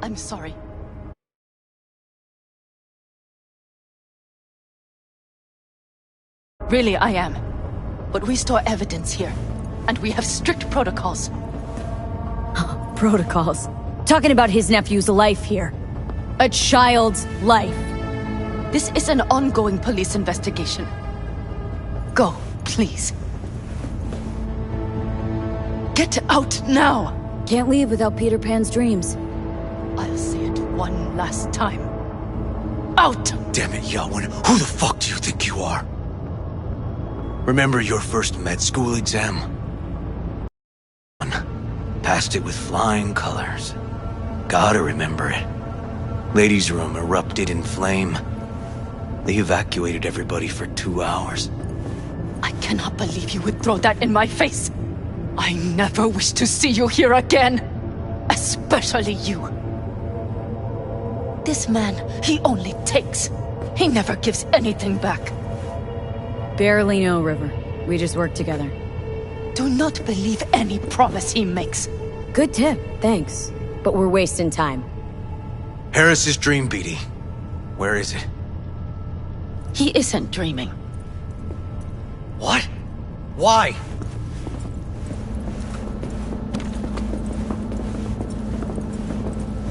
I'm sorry. Really, I am. But we store evidence here, and we have strict protocols. Protocols? Talking about his nephew's life here. A child's life. This is an ongoing police investigation. Go, please. Get out now! Can't leave without Peter Pan's dreams. I'll say it one last time. Out! Damn it, Yawin. Who the fuck do you think you are? Remember your first med school exam? Passed it with flying colors. Gotta remember it. Ladies' room erupted in flame. They evacuated everybody for 2 hours. I cannot believe you would throw that in my face. I never wish to see you here again. Especially you. This man, he only takes. He never gives anything back. Barely know, River. We just work together. Do not believe any promise he makes. Good tip, thanks. But we're wasting time. Harris's dream, BD. Where is it? He isn't dreaming. What? Why?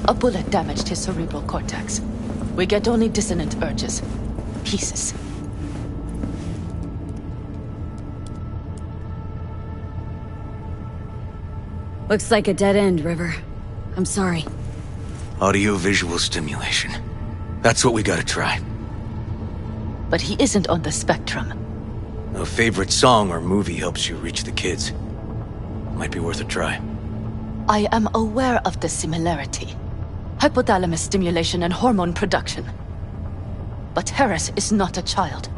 A bullet damaged his cerebral cortex. We get only dissonant urges. Pieces. Looks like a dead end, River. I'm sorry. Audio-visual stimulation. That's what we gotta try. But he isn't on the spectrum. A favorite song or movie helps you reach the kids. Might be worth a try. I am aware of the similarity. Hypothalamus stimulation and hormone production. But Harris is not a child.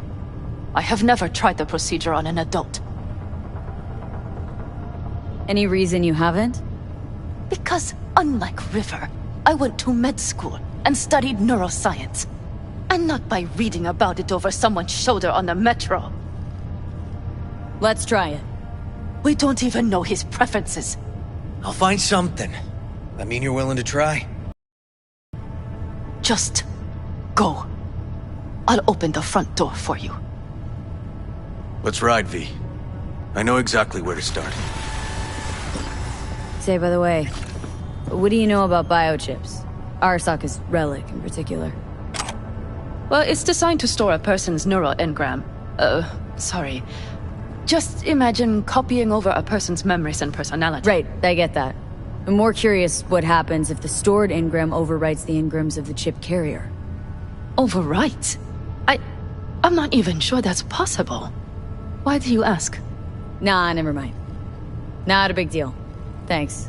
I have never tried the procedure on an adult. Any reason you haven't? Because, unlike River, I went to med school and studied neuroscience. And not by reading about it over someone's shoulder on the metro. Let's try it. We don't even know his preferences. I'll find something. That mean you're willing to try? Just go. I'll open the front door for you. Let's ride, V. I know exactly where to start. Say, by the way, what do you know about biochips? Arasaka's relic in particular. Well, it's designed to store a person's neural engram. Sorry. Just imagine copying over a person's memories and personality. Right, I get that. I'm more curious what happens if the stored engram overwrites the engrams of the chip carrier. Overwrite? I'm not even sure that's possible. Why do you ask? Nah, never mind. Not a big deal. Thanks.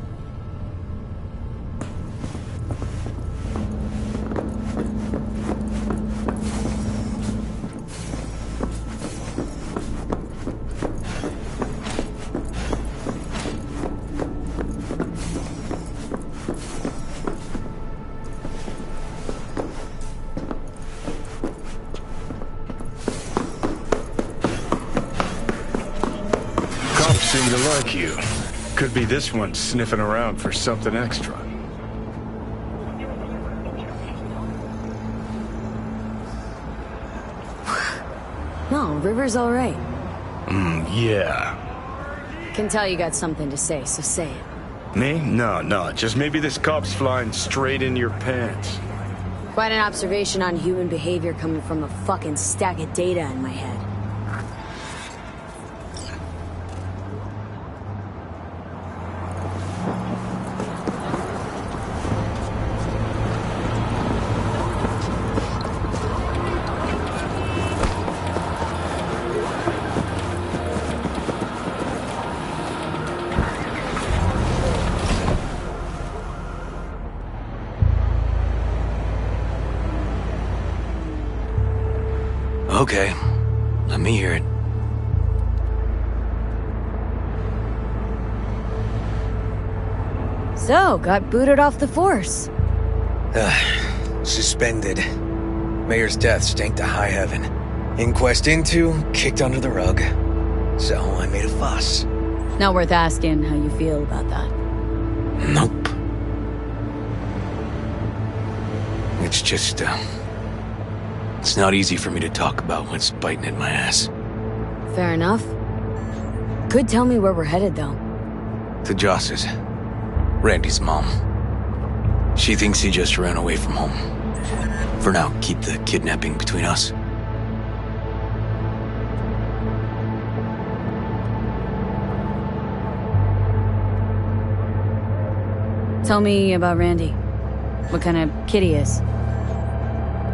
Cops seem to like you. Could be this one sniffing around for something extra. No, River's all right. Yeah. Can tell you got something to say, so say it. Me? No. Just maybe this cop's flying straight into your pants. Quite an observation on human behavior coming from a fucking stack of data in my head. Okay. Let me hear it. So, got booted off the force. Suspended. Mayor's death stank to high heaven. Inquest into, kicked under the rug. So I made a fuss. Not worth asking how you feel about that. Nope. It's just, it's not easy for me to talk about what's biting at my ass. Fair enough. Could tell me where we're headed, though. To Joss's. Randy's mom. She thinks he just ran away from home. For now, keep the kidnapping between us. Tell me about Randy. What kind of kid he is.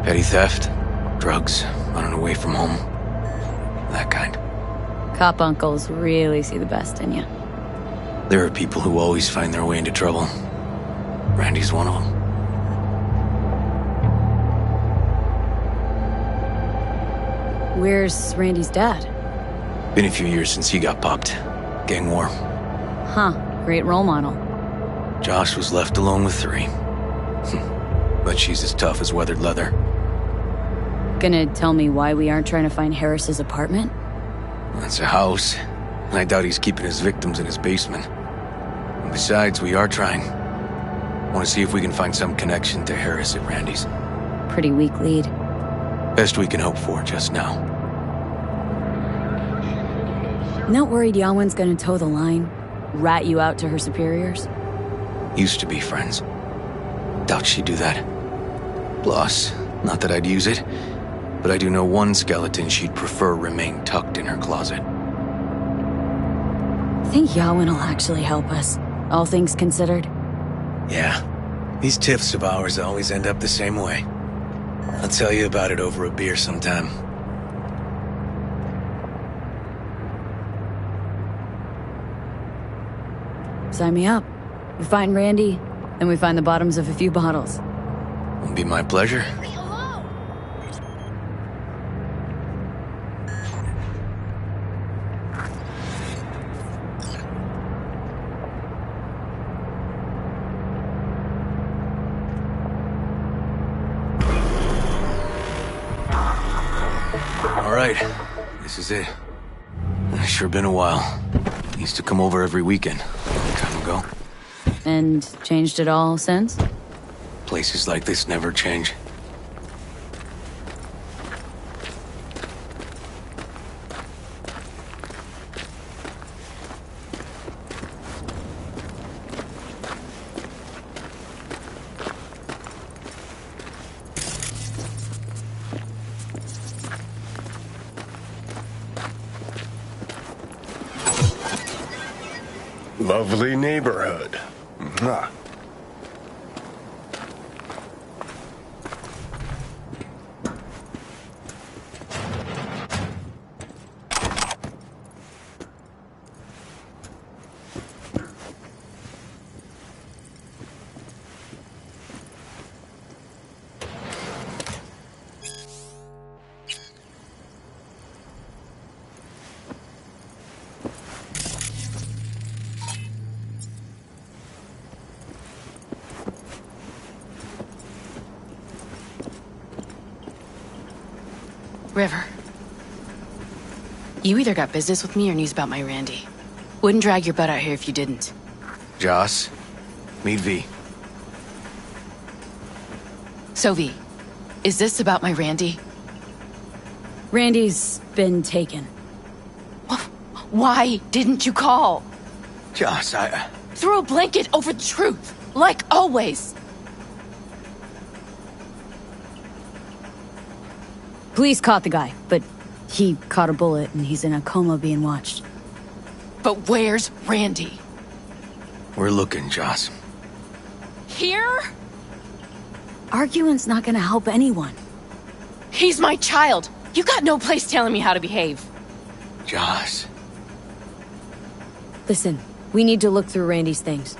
Petty theft, drugs, running away from home. That kind. Cop uncles really see the best in you. There are people who always find their way into trouble. Randy's one of them. Where's Randy's dad? Been a few years since he got popped. Gang war. Huh, great role model. Josh was left alone with 3. But she's as tough as weathered leather. Gonna tell me why we aren't trying to find Harris's apartment? That's a house, and I doubt he's keeping his victims in his basement. And besides, we are trying. Want to see if we can find some connection to Harris at Randy's. Pretty weak lead. Best we can hope for just now. Not worried Yawen's gonna toe the line? Rat you out to her superiors? Used to be friends. Doubt she'd do that. Plus, not that I'd use it, but I do know one skeleton she'd prefer remain tucked in her closet. Think Yawen will actually help us, all things considered? Yeah. These tiffs of ours always end up the same way. I'll tell you about it over a beer sometime. Sign me up. We find Randy, then we find the bottoms of a few bottles. It'll be my pleasure. All right, this is it. It's sure been a while. Used to come over every weekend, a long time ago. And changed it all since? Places like this never change. Lovely neighborhood. Mwah. River. You either got business with me or news about my Randy. Wouldn't drag your butt out here if you didn't. Joss, meet V. So V, is this about my Randy? Randy's been taken. Why didn't you call? Joss, Throw a blanket over the truth, like always. Police caught the guy, but he caught a bullet and he's in a coma being watched. But where's Randy? We're looking, Joss. Here? Arguing's not gonna help anyone. He's my child. You got no place telling me how to behave. Joss. Listen, we need to look through Randy's things.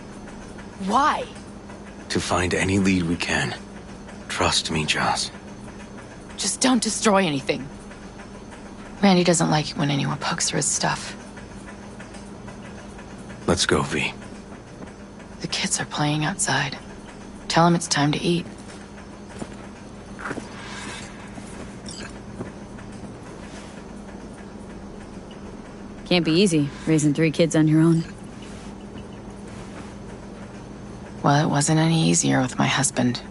Why? To find any lead we can. Trust me, Joss. Just don't destroy anything. Randy doesn't like it when anyone pokes through his stuff. Let's go, V. The kids are playing outside. Tell him it's time to eat. Can't be easy, raising 3 kids on your own. Well, it wasn't any easier with my husband.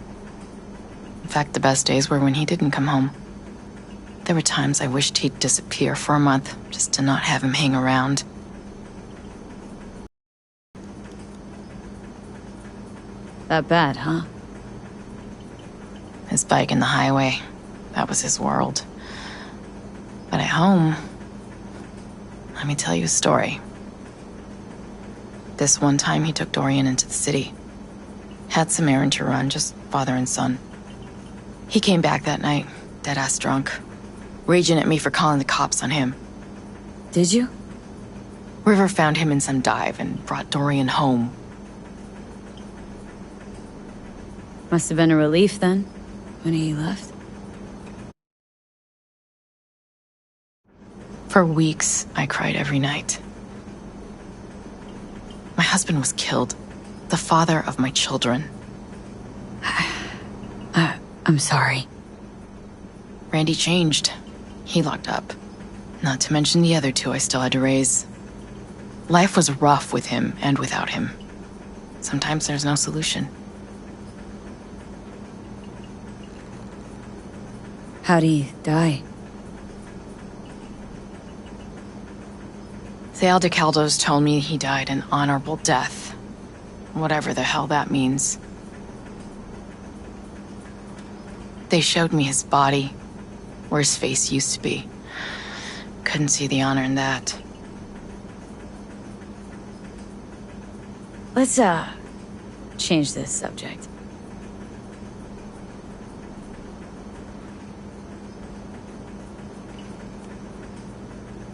In fact, the best days were when he didn't come home. There were times I wished he'd disappear for a month, just to not have him hang around. That bad, huh? His bike in the highway, that was his world. But at home, let me tell you a story. This one time he took Dorian into the city. Had some errand to run, just father and son. He came back that night, dead-ass drunk, raging at me for calling the cops on him. Did you? River found him in some dive and brought Dorian home. Must have been a relief then, when he left. For weeks, I cried every night. My husband was killed. The father of my children. I'm sorry. Randy changed. He locked up. Not to mention the other two I still had to raise. Life was rough with him and without him. Sometimes there's no solution. How'd he die? The Aldecaldos told me he died an honorable death. Whatever the hell that means. They showed me his body, where his face used to be. Couldn't see the honor in that. Let's, change this subject.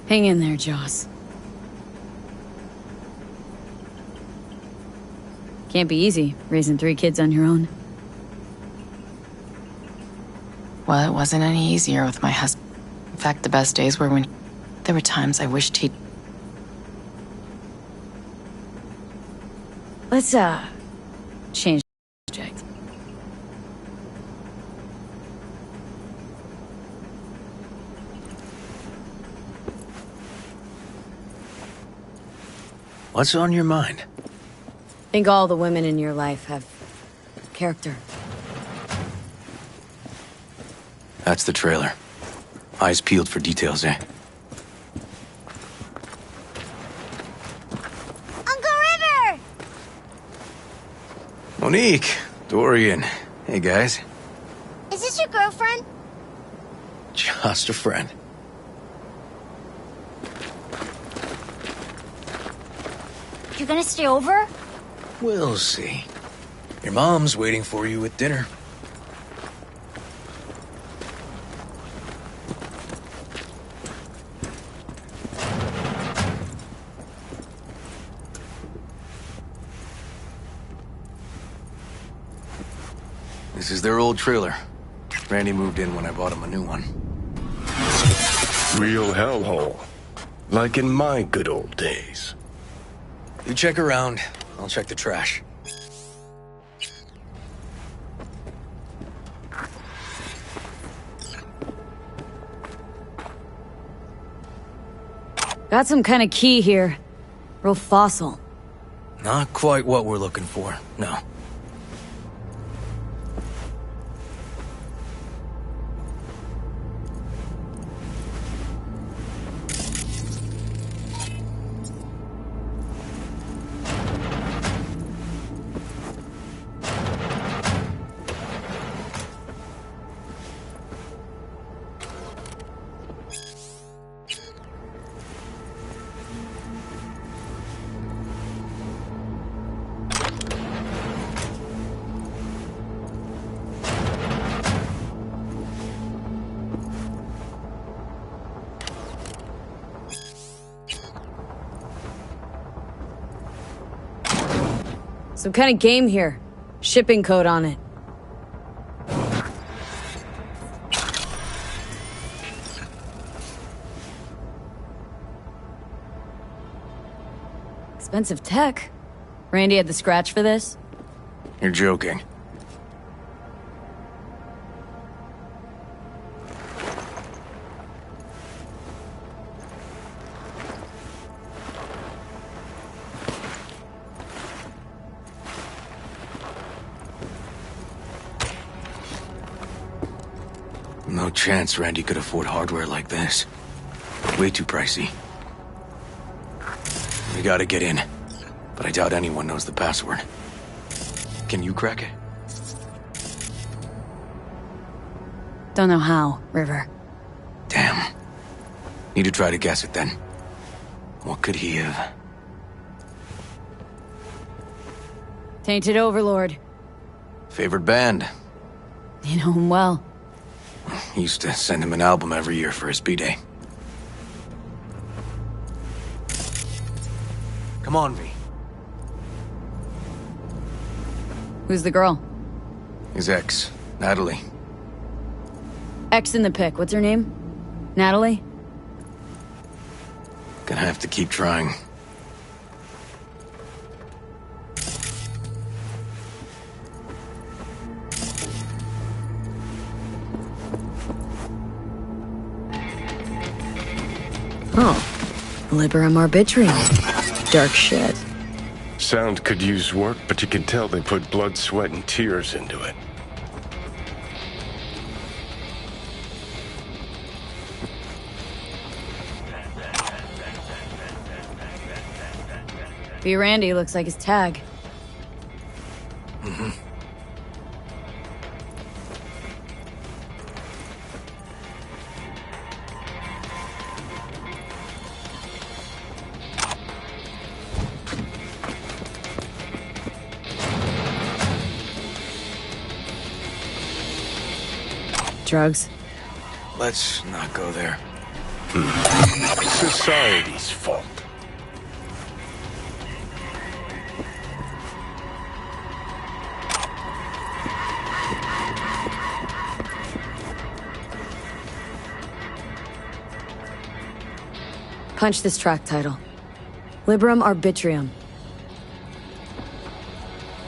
Hang in there, Joss. Can't be easy, raising 3 kids on your own. Well, it wasn't any easier with my husband. In fact, the best days were when there were times I wished he'd... Let's, change the subject. What's on your mind? Think all the women in your life have character. That's the trailer. Eyes peeled for details, eh? Uncle River! Monique! Dorian. Hey, guys. Is this your girlfriend? Just a friend. You're gonna stay over? We'll see. Your mom's waiting for you at dinner. This is their old trailer. Randy moved in when I bought him a new one. Real hellhole. Like in my good old days. You check around, I'll check the trash. Got some kind of key here. Real fossil. Not quite what we're looking for, no. Some kind of game here. Shipping code on it. Expensive tech. Randy had the scratch for this? You're joking. No chance Randy could afford hardware like this. Way too pricey. We gotta get in, but I doubt anyone knows the password. Can you crack it? Don't know how, River. Damn. Need to try to guess it then. What could he have? Tainted Overlord. Favorite band? You know him well. Used to send him an album every year for his B-Day. Come on, V. Who's the girl? His ex, Natalie. X in the pic. What's her name? Natalie? Gonna have to keep trying. Oh. Liberum Arbitrium. Dark shit. Sound could use work, but you can tell they put blood, sweat, and tears into it. B. Randy looks like his tag. Drugs? Let's not go there. Society's fault. Punch this track title. Liberum Arbitrium.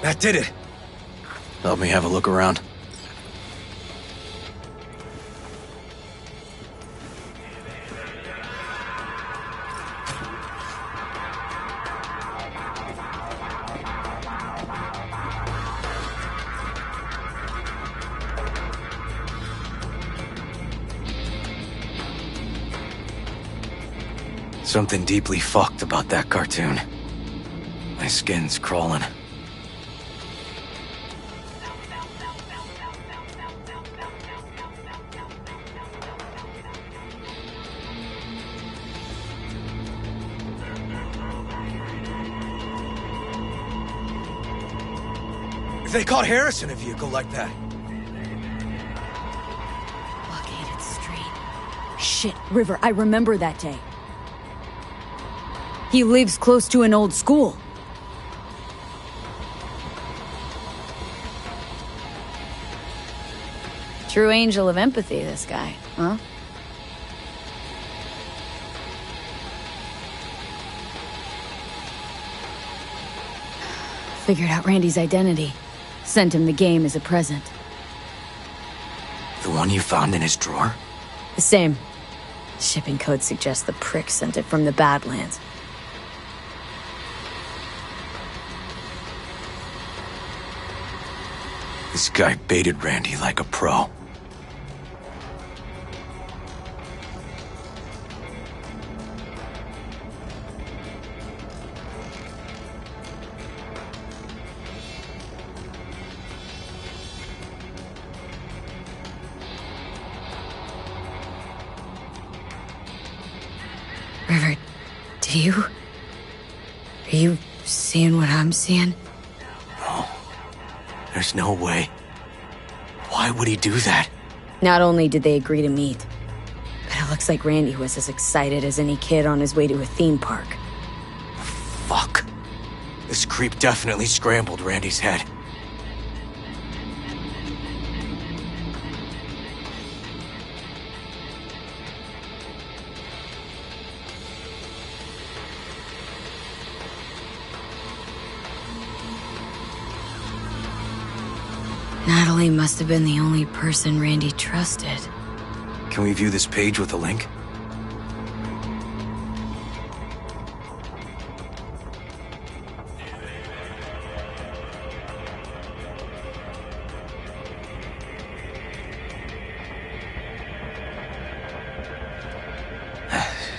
That did it. Help me have a look around. Something deeply fucked about that cartoon. My skin's crawling. They caught Harris in a vehicle like that. Blockaded street. Shit, River, I remember that day. He lives close to an old school. True angel of empathy, this guy, huh? Figured out Randy's identity. Sent him the game as a present. The one you found in his drawer? The same. Shipping code suggests the prick sent it from the Badlands. This guy baited Randy like a pro. River, are you seeing what I'm seeing? No. There's no way. Why would he do that? Not only did they agree to meet, but it looks like Randy was as excited as any kid on his way to a theme park. Fuck. This creep definitely scrambled Randy's head. Natalie must have been the only person Randy trusted. Can we view this page with a link?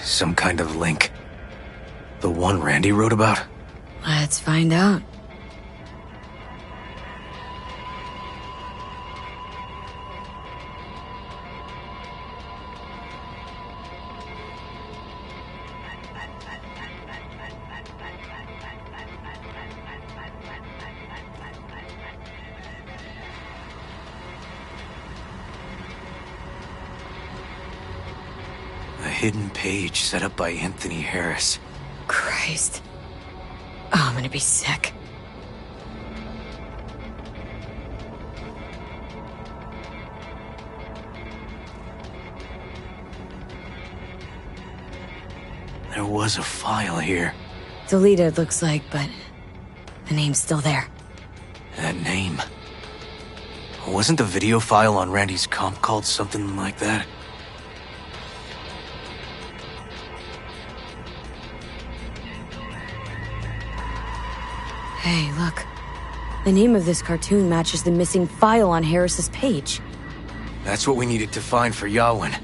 some kind of link. The one Randy wrote about? Let's find out. A hidden page set up by Anthony Harris. Christ. Oh, I'm gonna be sick. There was a file here. Deleted, looks like, but the name's still there. That name. Wasn't the video file on Randy's comp called something like that? Hey, look. The name of this cartoon matches the missing file on Harris's page. That's what we needed to find for Yawin.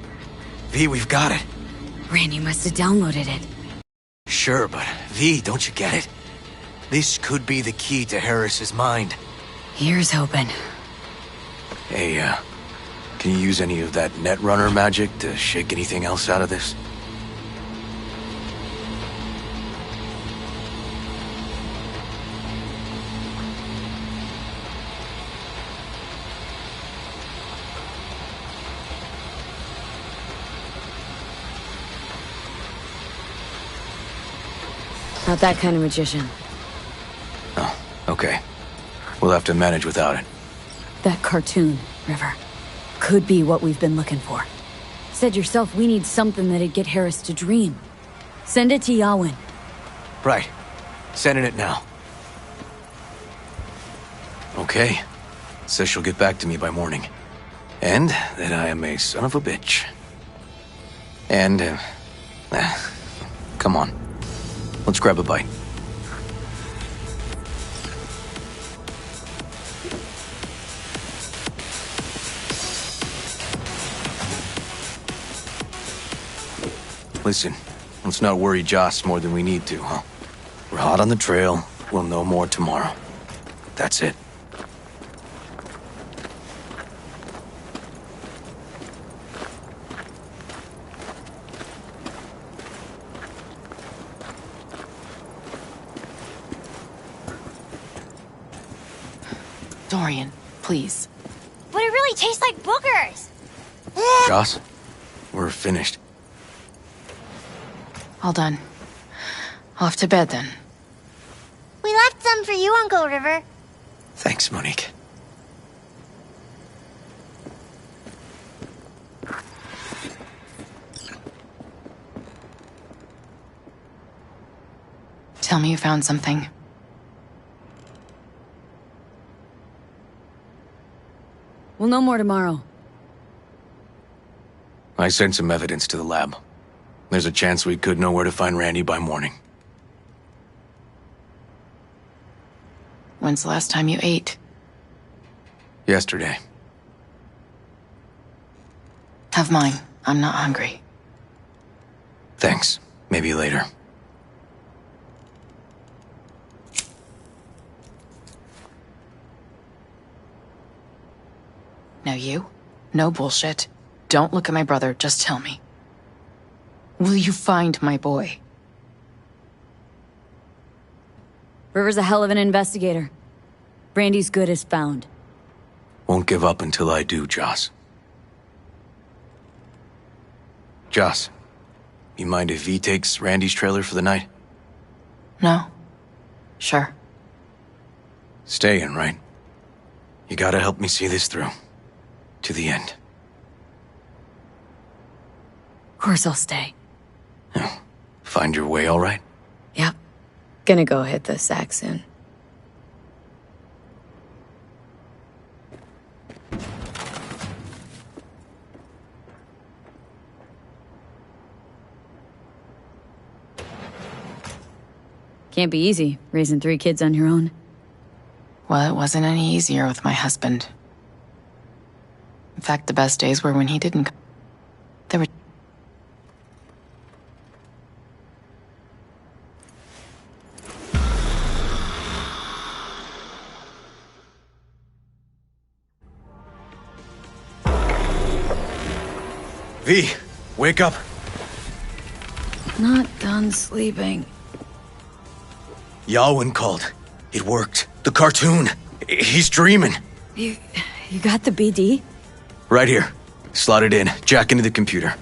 V, we've got it. Randy must have downloaded it. Sure, but V, don't you get it? This could be the key to Harris's mind. Here's hoping. Hey, can you use any of that Netrunner magic to shake anything else out of this? Not that kind of magician. Oh, okay. We'll have to manage without it. That cartoon, River, could be what we've been looking for. Said yourself we need something that'd get Harris to dream. Send it to Yawin. Right. Sending it now. Okay. Says she'll get back to me by morning. And that I am a son of a bitch. And, come on. Let's grab a bite. Listen, let's not worry Joss more than we need to, huh? We're hot on the trail. We'll know more tomorrow. That's it. Dorian, please. But it really tastes like boogers. Joss, we're finished. All done. Off to bed then. We left some for you, Uncle River. Thanks, Monique. Tell me you found something. We'll know more tomorrow. I sent some evidence to the lab. There's a chance we could know where to find Randy by morning. When's the last time you ate? Yesterday. Have mine. I'm not hungry. Thanks. Maybe later. Now you? No bullshit. Don't look at my brother, just tell me. Will you find my boy? River's a hell of an investigator. Randy's good as found. Won't give up until I do, Joss. Joss, you mind if V takes Randy's trailer for the night? No? Sure. Staying, right? You gotta help me see this through. To the end. Of course I'll stay. Find your way all right? Yep. Gonna go hit the sack soon. Can't be easy, raising 3 kids on your own. Well, it wasn't any easier with my husband. In fact, the best days were when he didn't come. There were... V, wake up. Not done sleeping. Yawin called. It worked. The cartoon. He's dreaming. You got the BD? Right here. Slot it in. Jack into the computer.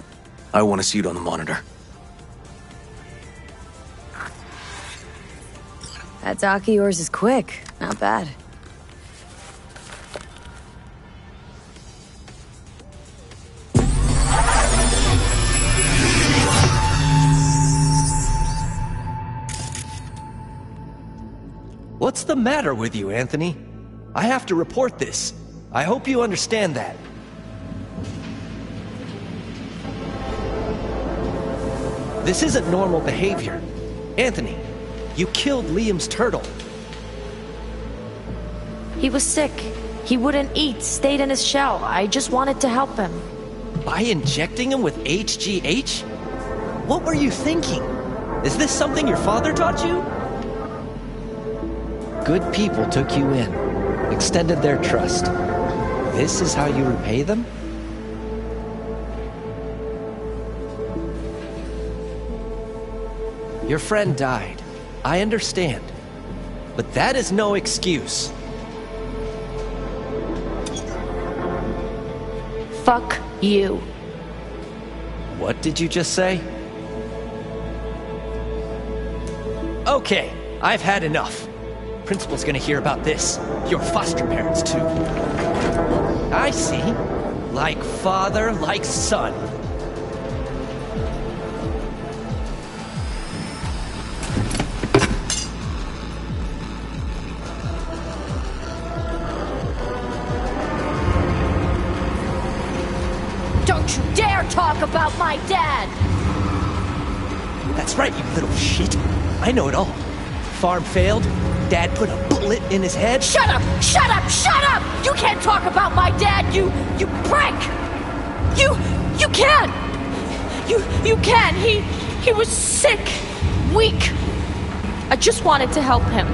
I want to see it on the monitor. That doc of yours is quick. Not bad. What's the matter with you, Anthony? I have to report this. I hope you understand that. This isn't normal behavior. Anthony, you killed Liam's turtle. He was sick. He wouldn't eat, stayed in his shell. I just wanted to help him. By injecting him with HGH? What were you thinking? Is this something your father taught you? Good people took you in, extended their trust. This is how you repay them? Your friend died. I understand. But that is no excuse. Fuck you. What did you just say? Okay, I've had enough. Principal's gonna hear about this. Your foster parents, too. I see. Like father, like son. Don't you dare talk about my dad! That's right, you little shit. I know it all. Farm failed. Dad put a bullet in his head. Shut up! Shut up! Shut up! You can't talk about my dad, you prick! You can't! You can! He was sick, weak. I just wanted to help him.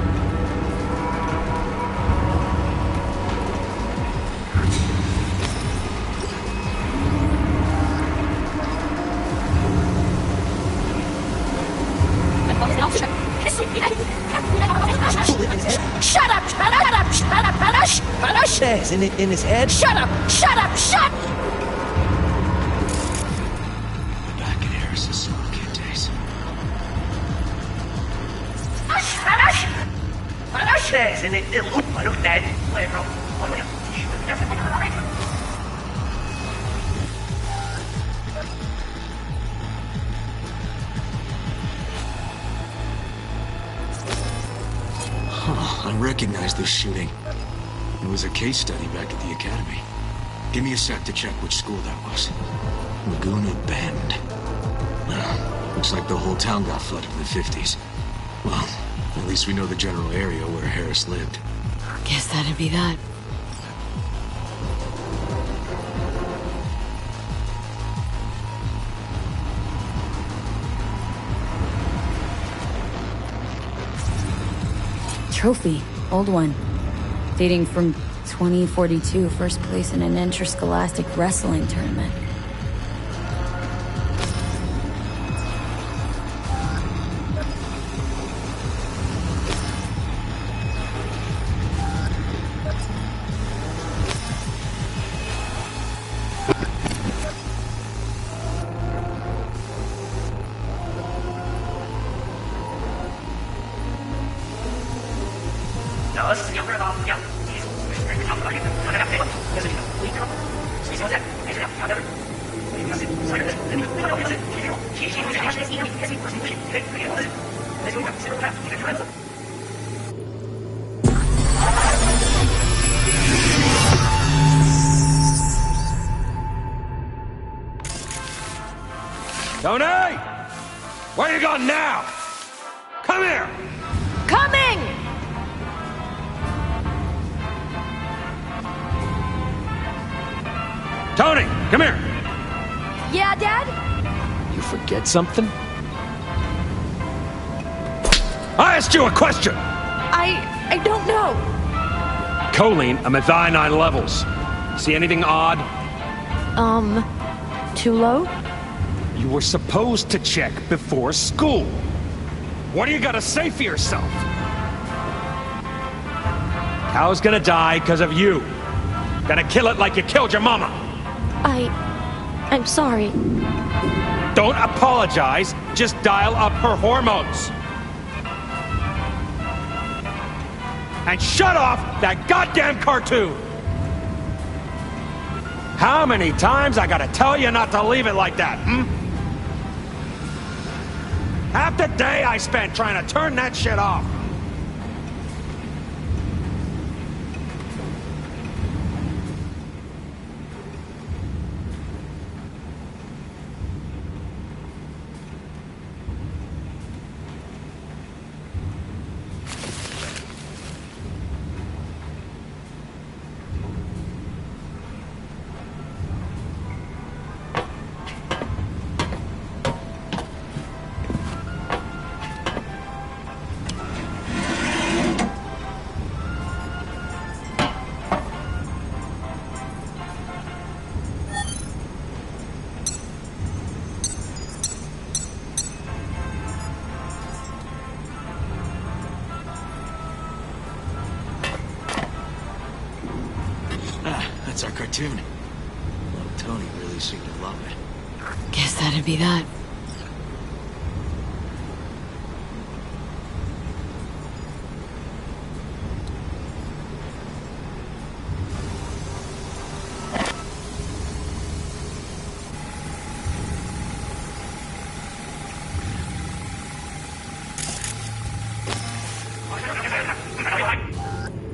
Shut up! Shut up! Shut up! Shut up! Says in his head. Shut up! Shut up! Shut! Back in Harris's summer kid days. Says in it. I recognize this shooting. It was a case study back at the academy. Give me a sec to check which school that was. Laguna Bend. Looks like the whole town got flooded in the 50s. Well, at least we know the general area where Harris lived. Guess that'd be that. Trophy. Old one. Dating from 2042, first place in an interscholastic wrestling tournament. Tony! Where you going now? Come here! Coming! Tony, come here! Yeah, Dad? You forget something? I asked you a question! I don't know. Choline, I'm at thine levels. See anything odd? too low? You were supposed to check before school. What do you gotta say for yourself? Cow's gonna die because of you. Gonna kill it like you killed your mama. I'm sorry. Don't apologize, just dial up her hormones. And shut off that goddamn cartoon! How many times I gotta tell you not to leave it like that, Half the day I spent trying to turn that shit off. That's our cartoon. Well, Tony really seemed to love it. Guess that'd be that.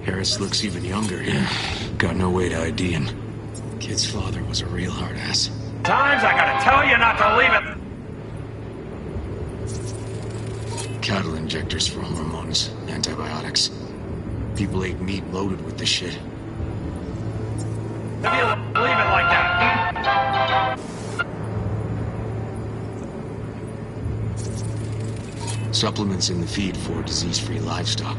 Harris looks even younger here. Got no way to ID him. Kid's father was a real hard ass. Times I gotta tell you not to leave it. Cattle injectors for hormones, antibiotics. People ate meat loaded with this shit. Leave it like that. Supplements in the feed for disease-free livestock.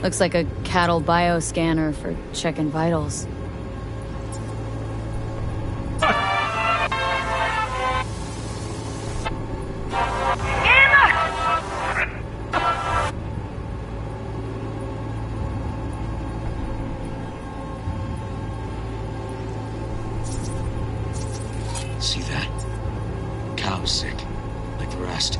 Looks like a cattle bioscanner for checking vitals. See that? Cow's sick, like the rest.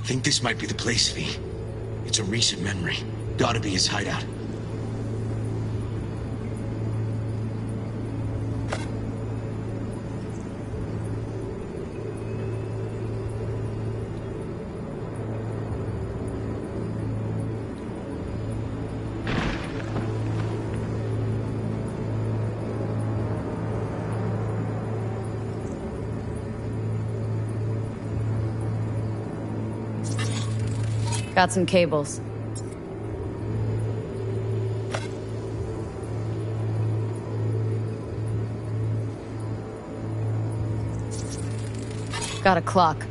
Think this might be the place, V. It's a recent memory. Gotta be his hideout. Got some cables. Got a clock.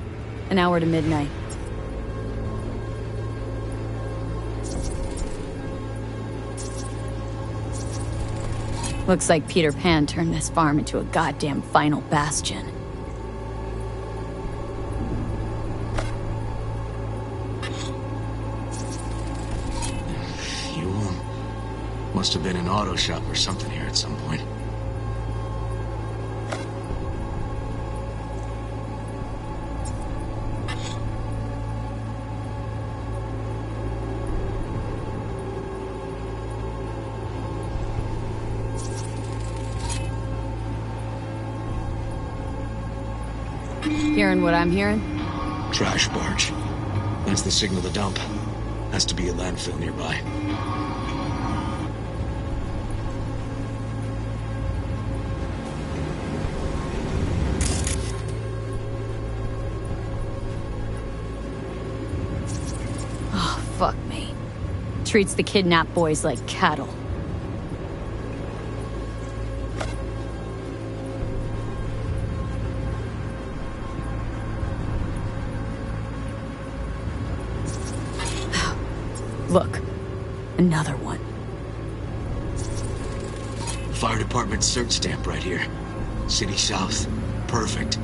An hour to midnight. Looks like Peter Pan turned this farm into a goddamn final bastion. Must have been an auto shop or something here at some point. Hearing what I'm hearing? Trash barge. That's the signal to dump. Has to be a landfill nearby. Fuck me. Treats the kidnapped boys like cattle. Look. Another one. Fire department search stamp right here. City South. Perfect.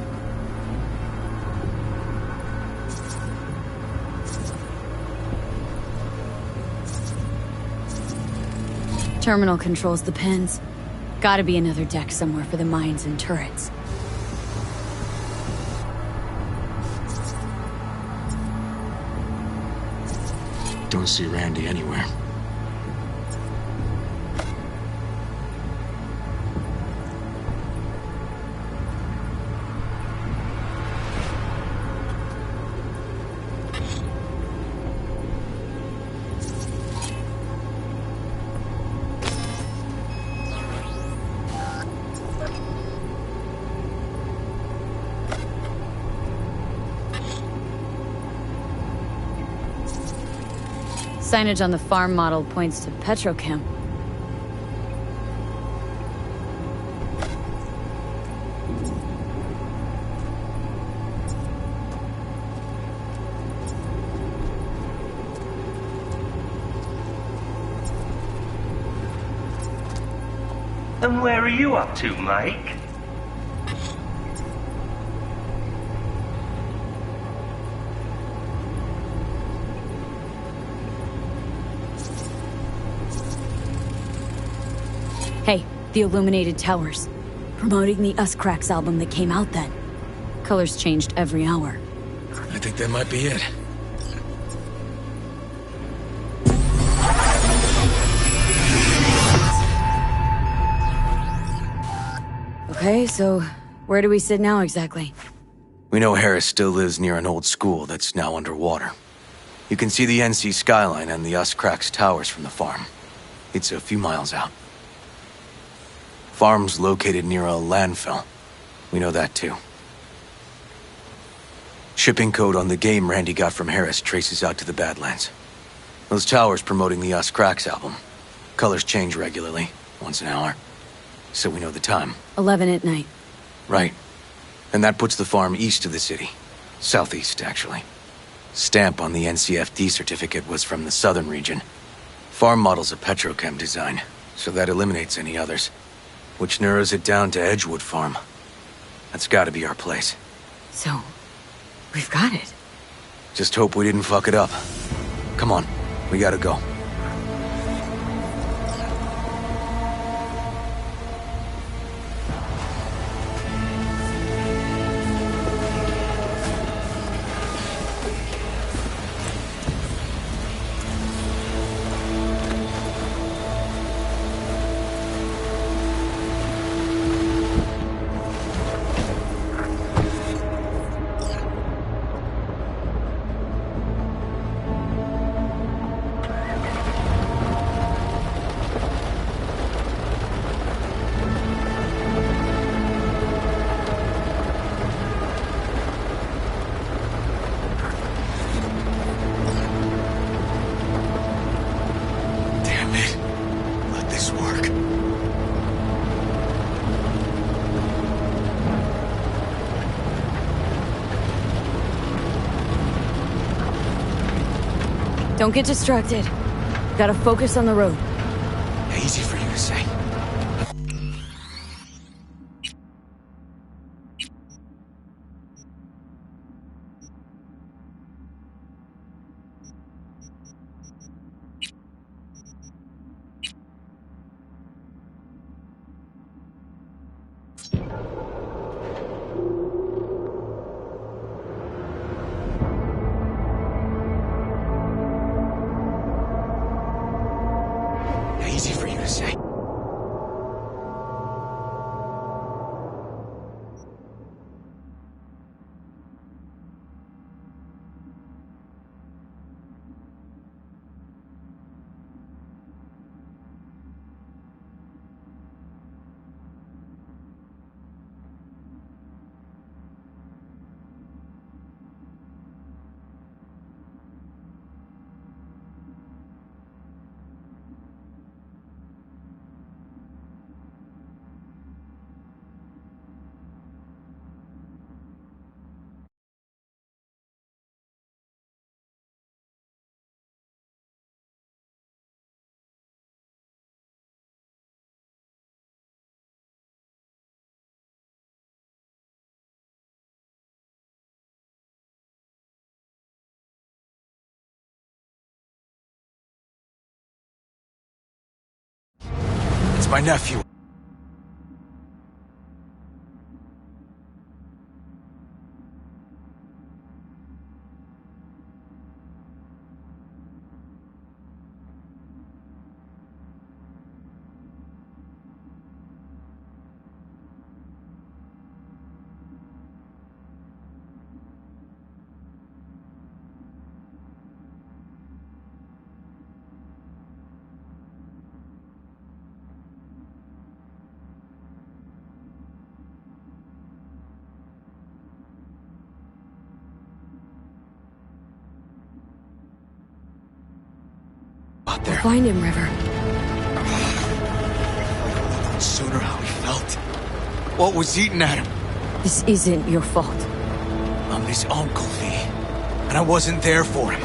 Terminal controls the pins. Gotta be another deck somewhere for the mines and turrets. Don't see Randy anywhere. Signage on the farm model points to Petrochem. And where are you up to, Mike? Hey, the illuminated towers. Promoting the Us Cracks album that came out then. Colors changed every hour. I think that might be it. Okay, so where do we sit now exactly? We know Harris still lives near an old school that's now underwater. You can see the NC skyline and the Us Cracks towers from the farm. It's a few miles out. Farm's located near a landfill. We know that too. Shipping code on the game Randy got from Harris traces out to the Badlands. Those towers promoting the Us Cracks album. Colors change regularly, once an hour. So we know the time. 11 at night. Right. And that puts the farm east of the city. Southeast, actually. Stamp on the NCFD certificate was from the southern region. Farm model's a Petrochem design, so that eliminates any others. Which narrows it down to Edgewood Farm. That's gotta be our place. So, we've got it. Just hope we didn't fuck it up. Come on, we gotta go. Don't get distracted. Gotta focus on the road. Easy for you to say. Easy for you to say. It's my nephew. Out there. Find him, River. Sooner how he felt. What was eating at him? This isn't your fault. I'm his uncle, V. And I wasn't there for him.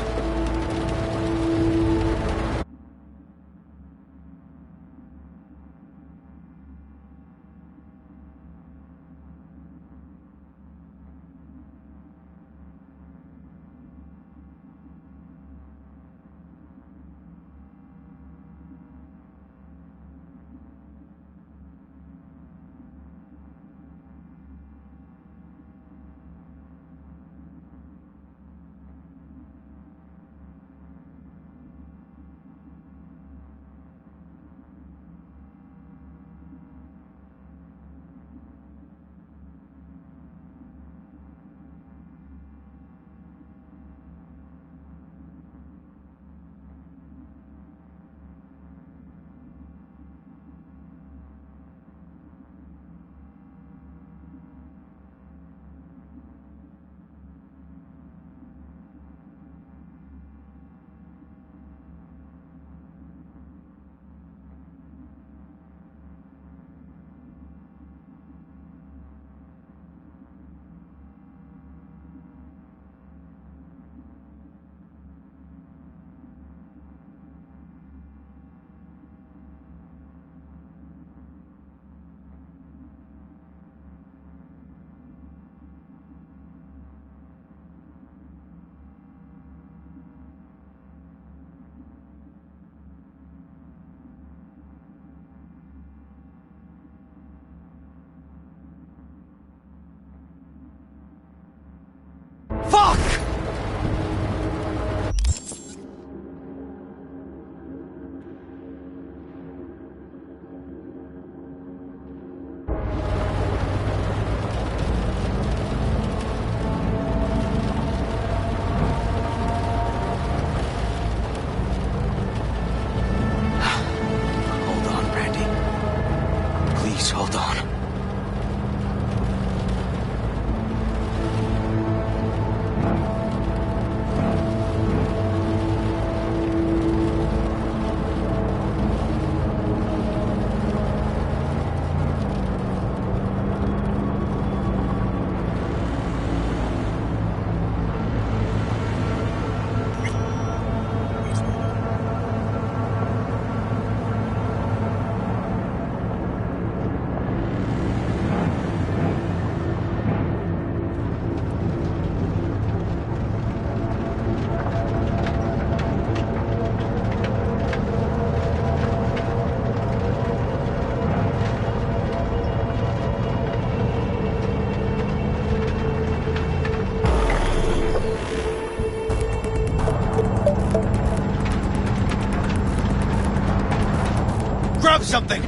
Drop something!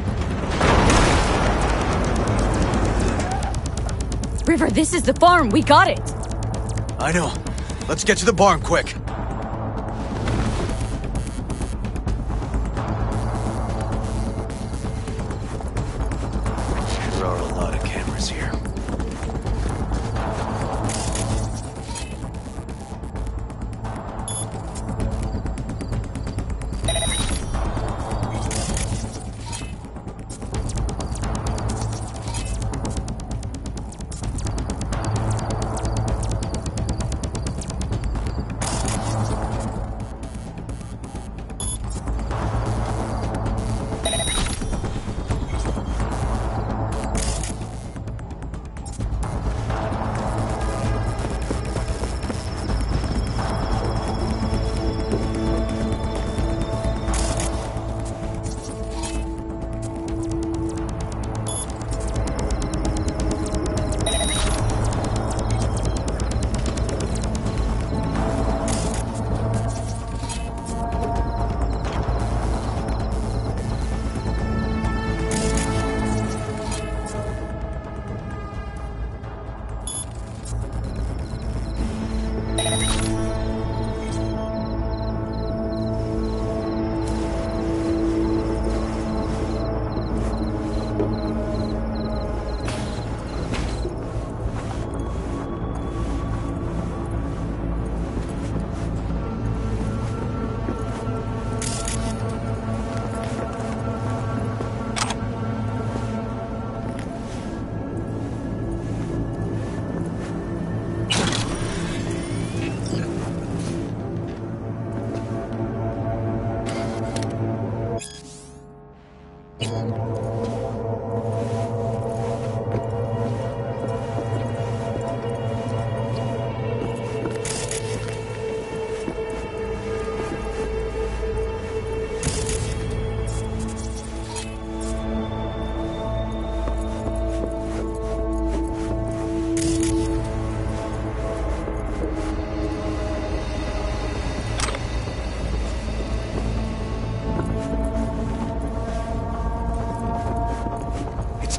River, this is the farm. We got it. I know. Let's get to the barn quick. There are a lot of cameras here.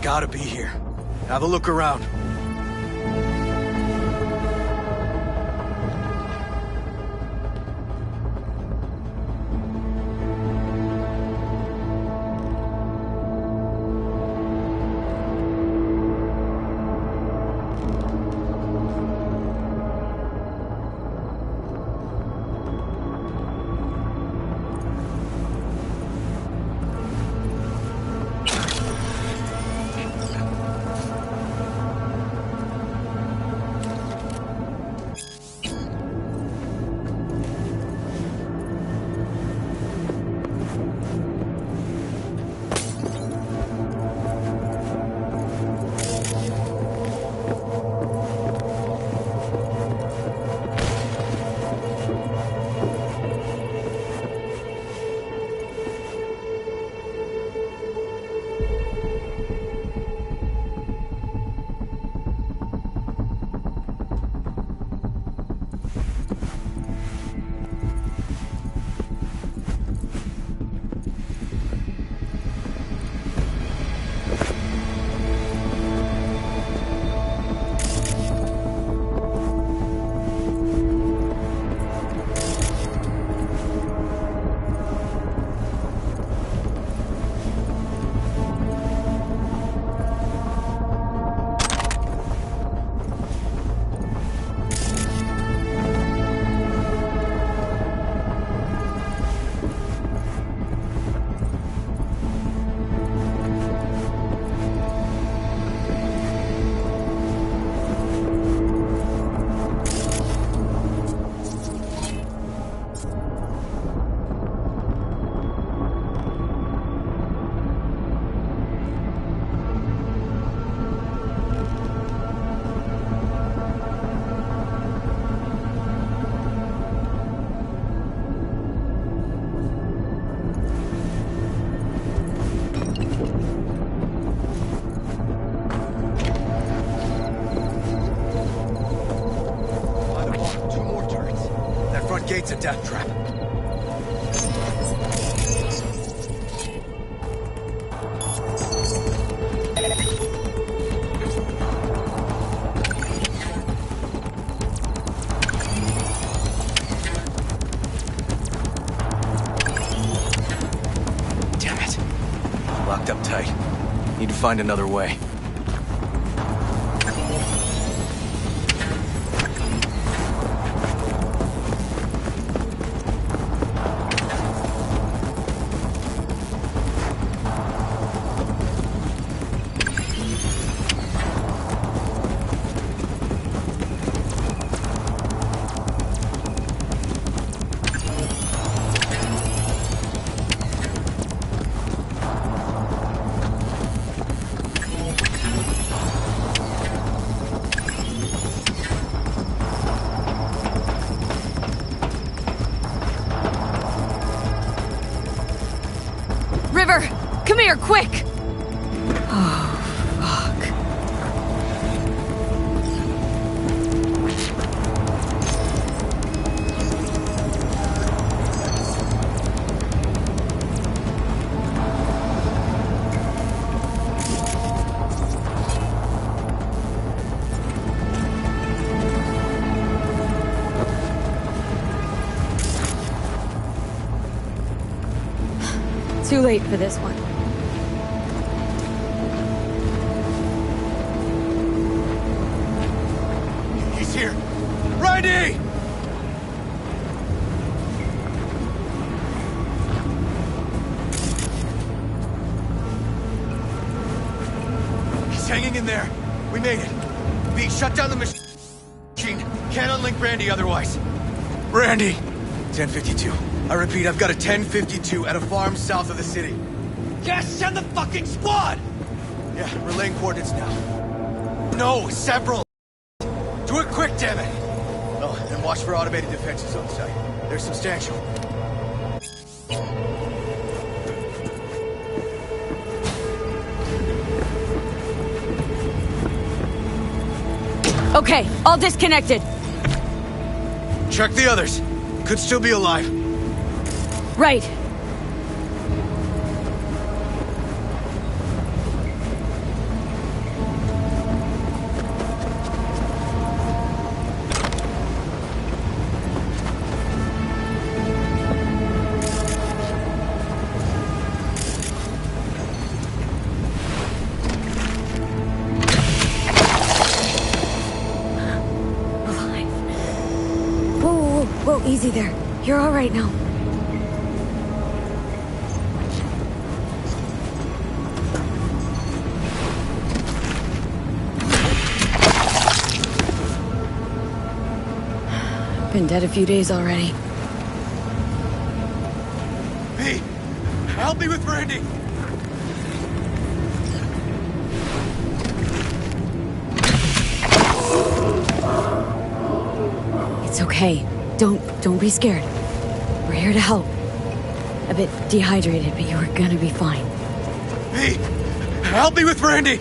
Gotta be here. Have a look around. Gate's a death trap. locked up tight. Need to find another way. River! Come here, quick! Oh, fuck. Too late for this one. He's here! Randy! He's hanging in there. We made it. V, shut down the machine. Can't unlink Randy otherwise. Randy! 1052. I repeat, I've got a 1052 at a farm south of the city. Yes, send the fucking squad! Yeah, relaying coordinates now. No, several! Do it quick, damn it! Oh, and watch for automated defenses on site. They're substantial. Okay, all disconnected. Check the others. Could still be alive. Right. Whoa, easy there. You're all right now. Been dead a few days already. V, help me with Randy! It's okay. Don't be scared. We're here to help. A bit dehydrated, but you are gonna be fine. V, help me with Randy!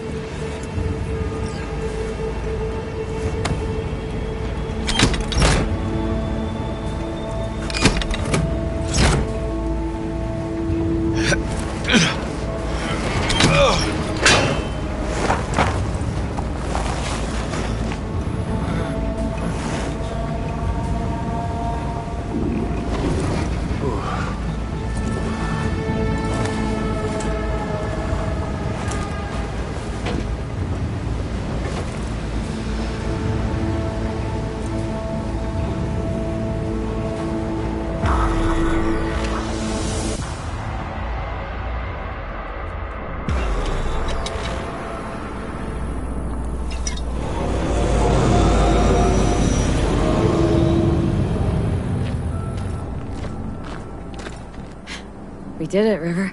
We did it, River.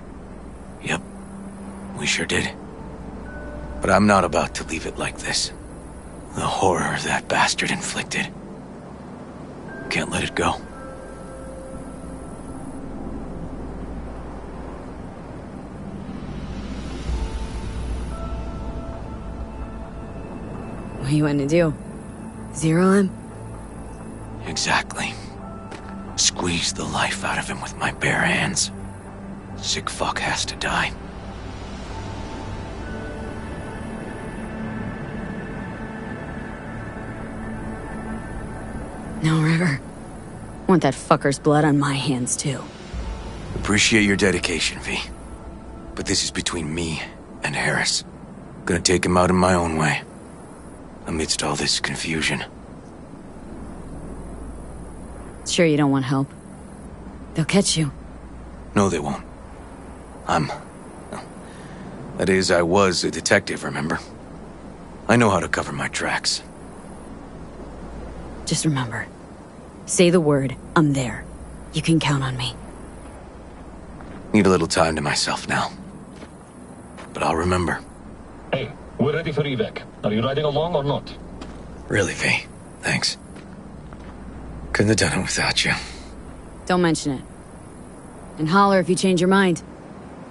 Yep, we sure did. But I'm not about to leave it like this. The horror that bastard inflicted. Can't let it go. What do you want to do? Zero him? Exactly. Squeeze the life out of him with my bare hands. Sick fuck has to die. No, River. Want that fucker's blood on my hands, too. Appreciate your dedication, V. But this is between me and Harris. Gonna take him out in my own way. Amidst all this confusion. Sure you don't want help? They'll catch you. No, they won't. That is, I was a detective, remember? I know how to cover my tracks. Just remember, say the word, I'm there. You can count on me. Need a little time to myself now. But I'll remember. Hey, we're ready for evac. Are you riding along or not? Really, V. Thanks. Couldn't have done it without you. Don't mention it. And holler if you change your mind.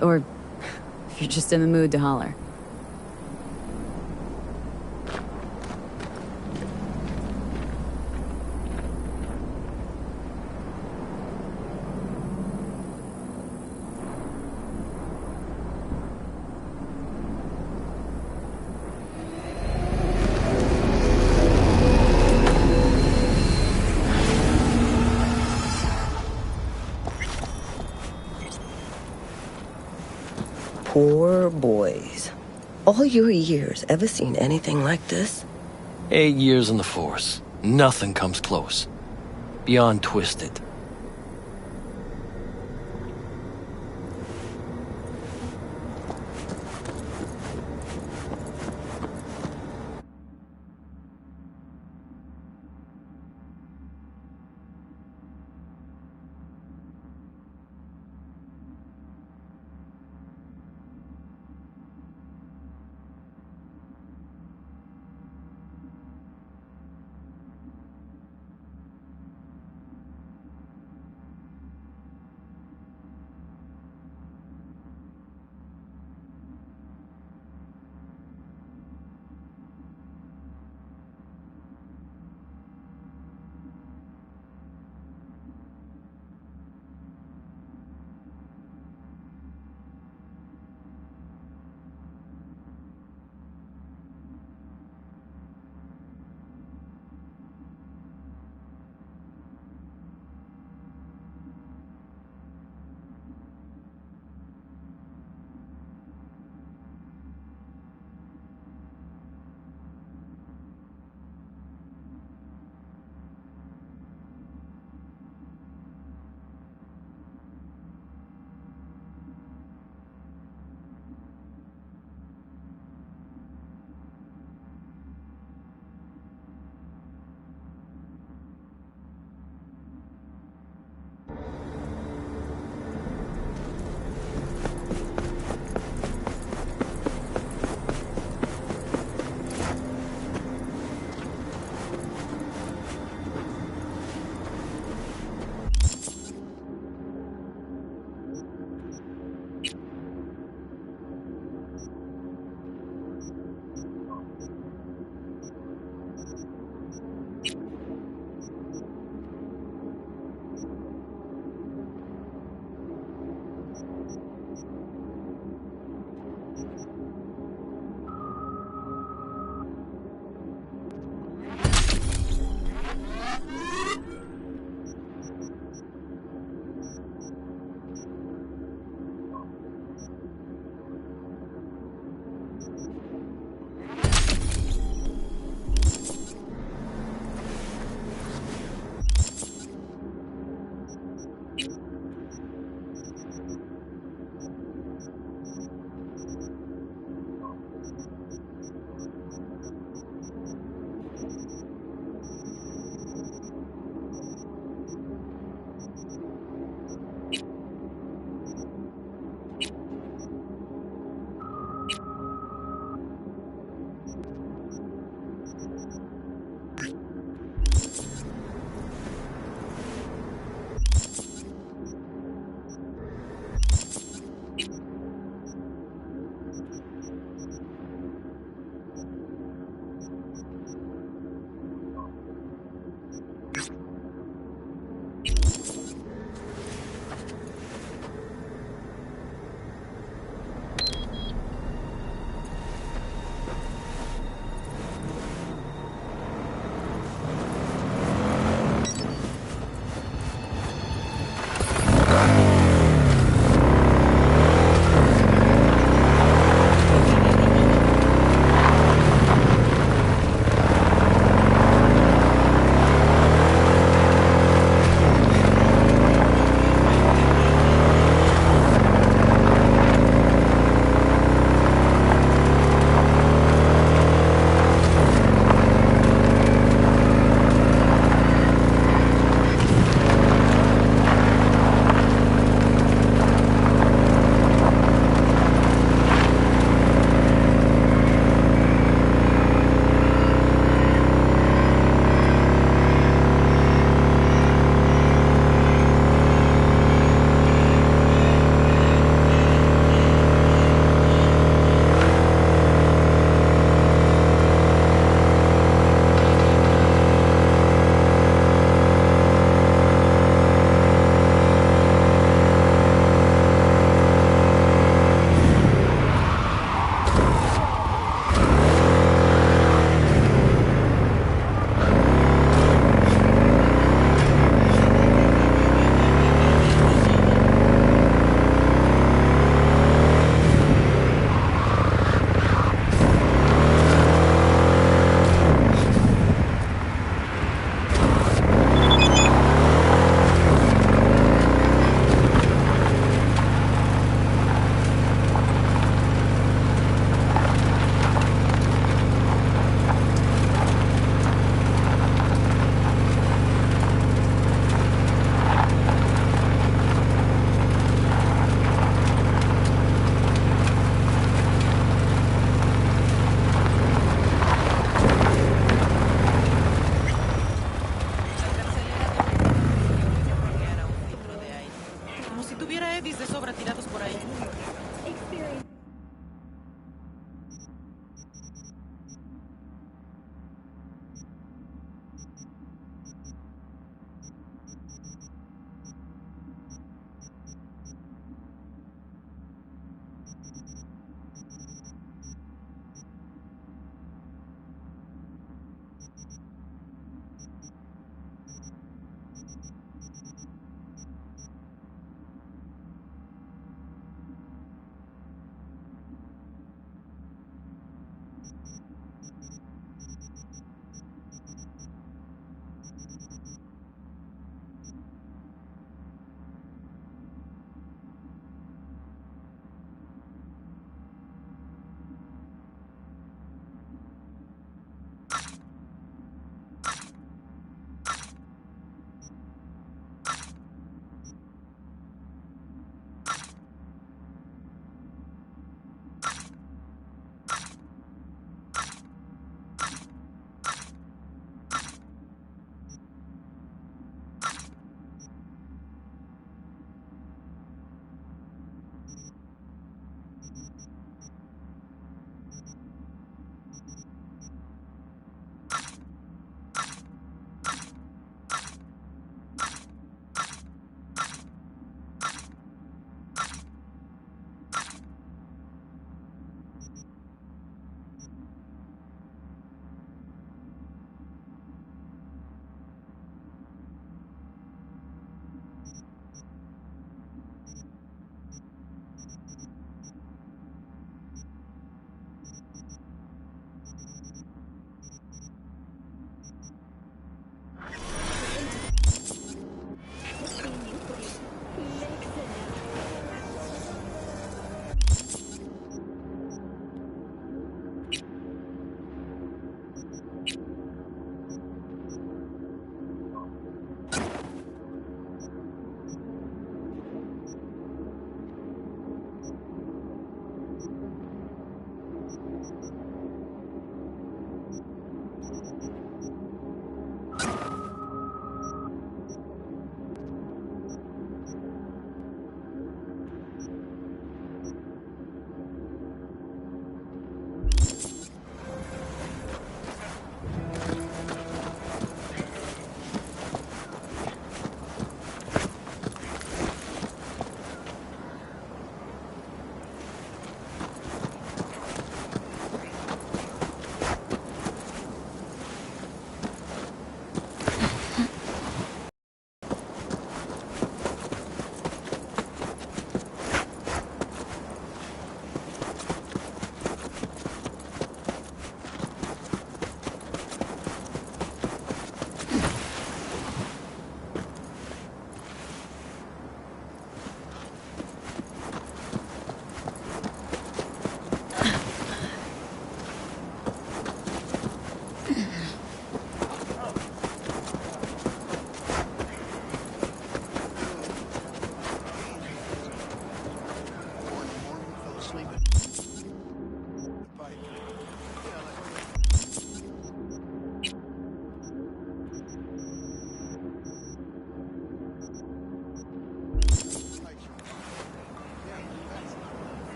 Or if you're just in the mood to holler. Poor boys. All your years, ever seen anything like this? 8 years in the Force. Nothing comes close. Beyond twisted.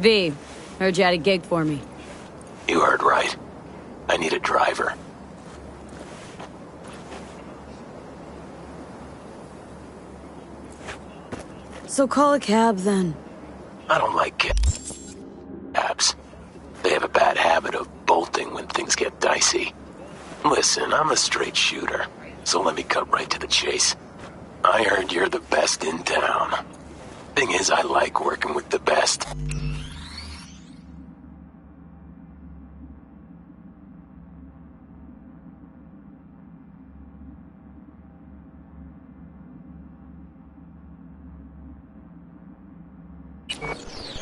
V, heard you had a gig for me. You heard right. I need a driver. So call a cab, then. I don't like cabs. They have a bad habit of bolting when things get dicey. Listen, I'm a straight shooter, so let me cut right to the chase. I heard you're the best in town. Thing is, I like working with the best.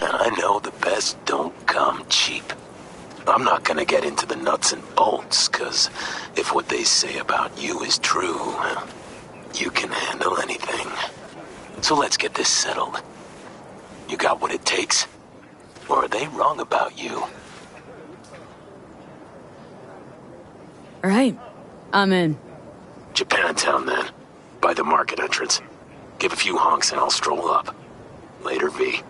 And I know the best don't come cheap. I'm not gonna get into the nuts and bolts, cause if what they say about you is true, you can handle anything. So let's get this settled. You got what it takes? Or are they wrong about you? All right. I'm in. Japantown, then. By the market entrance. Give a few honks and I'll stroll up. Later, V.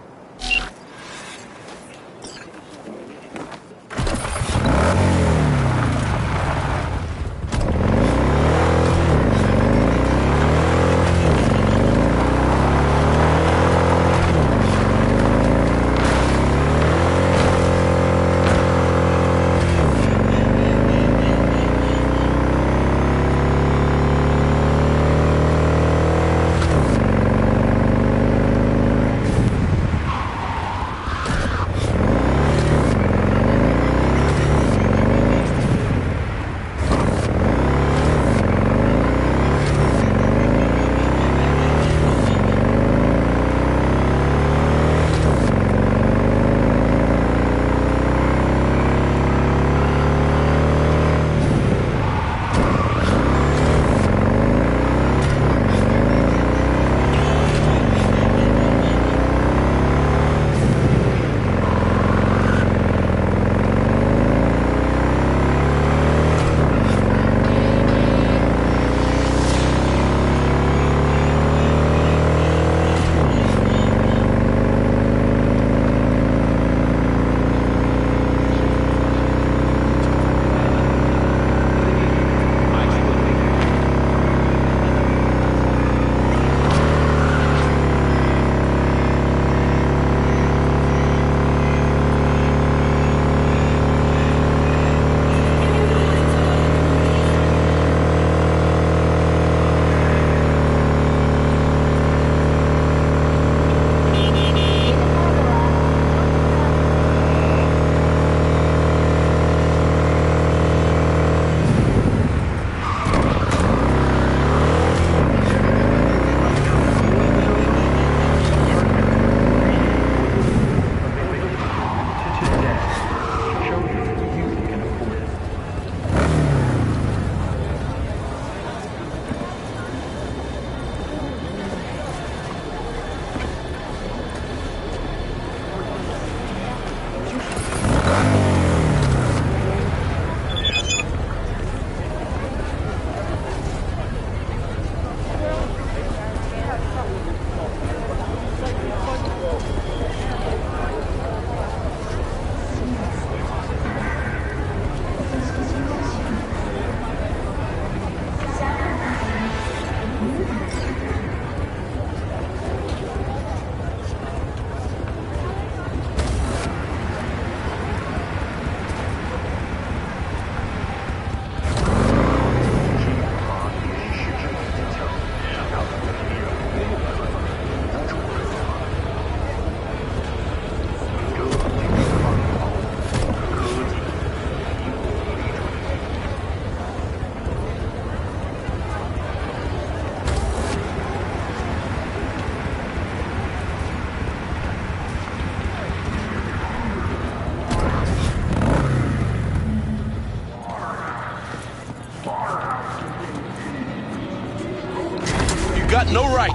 got no right.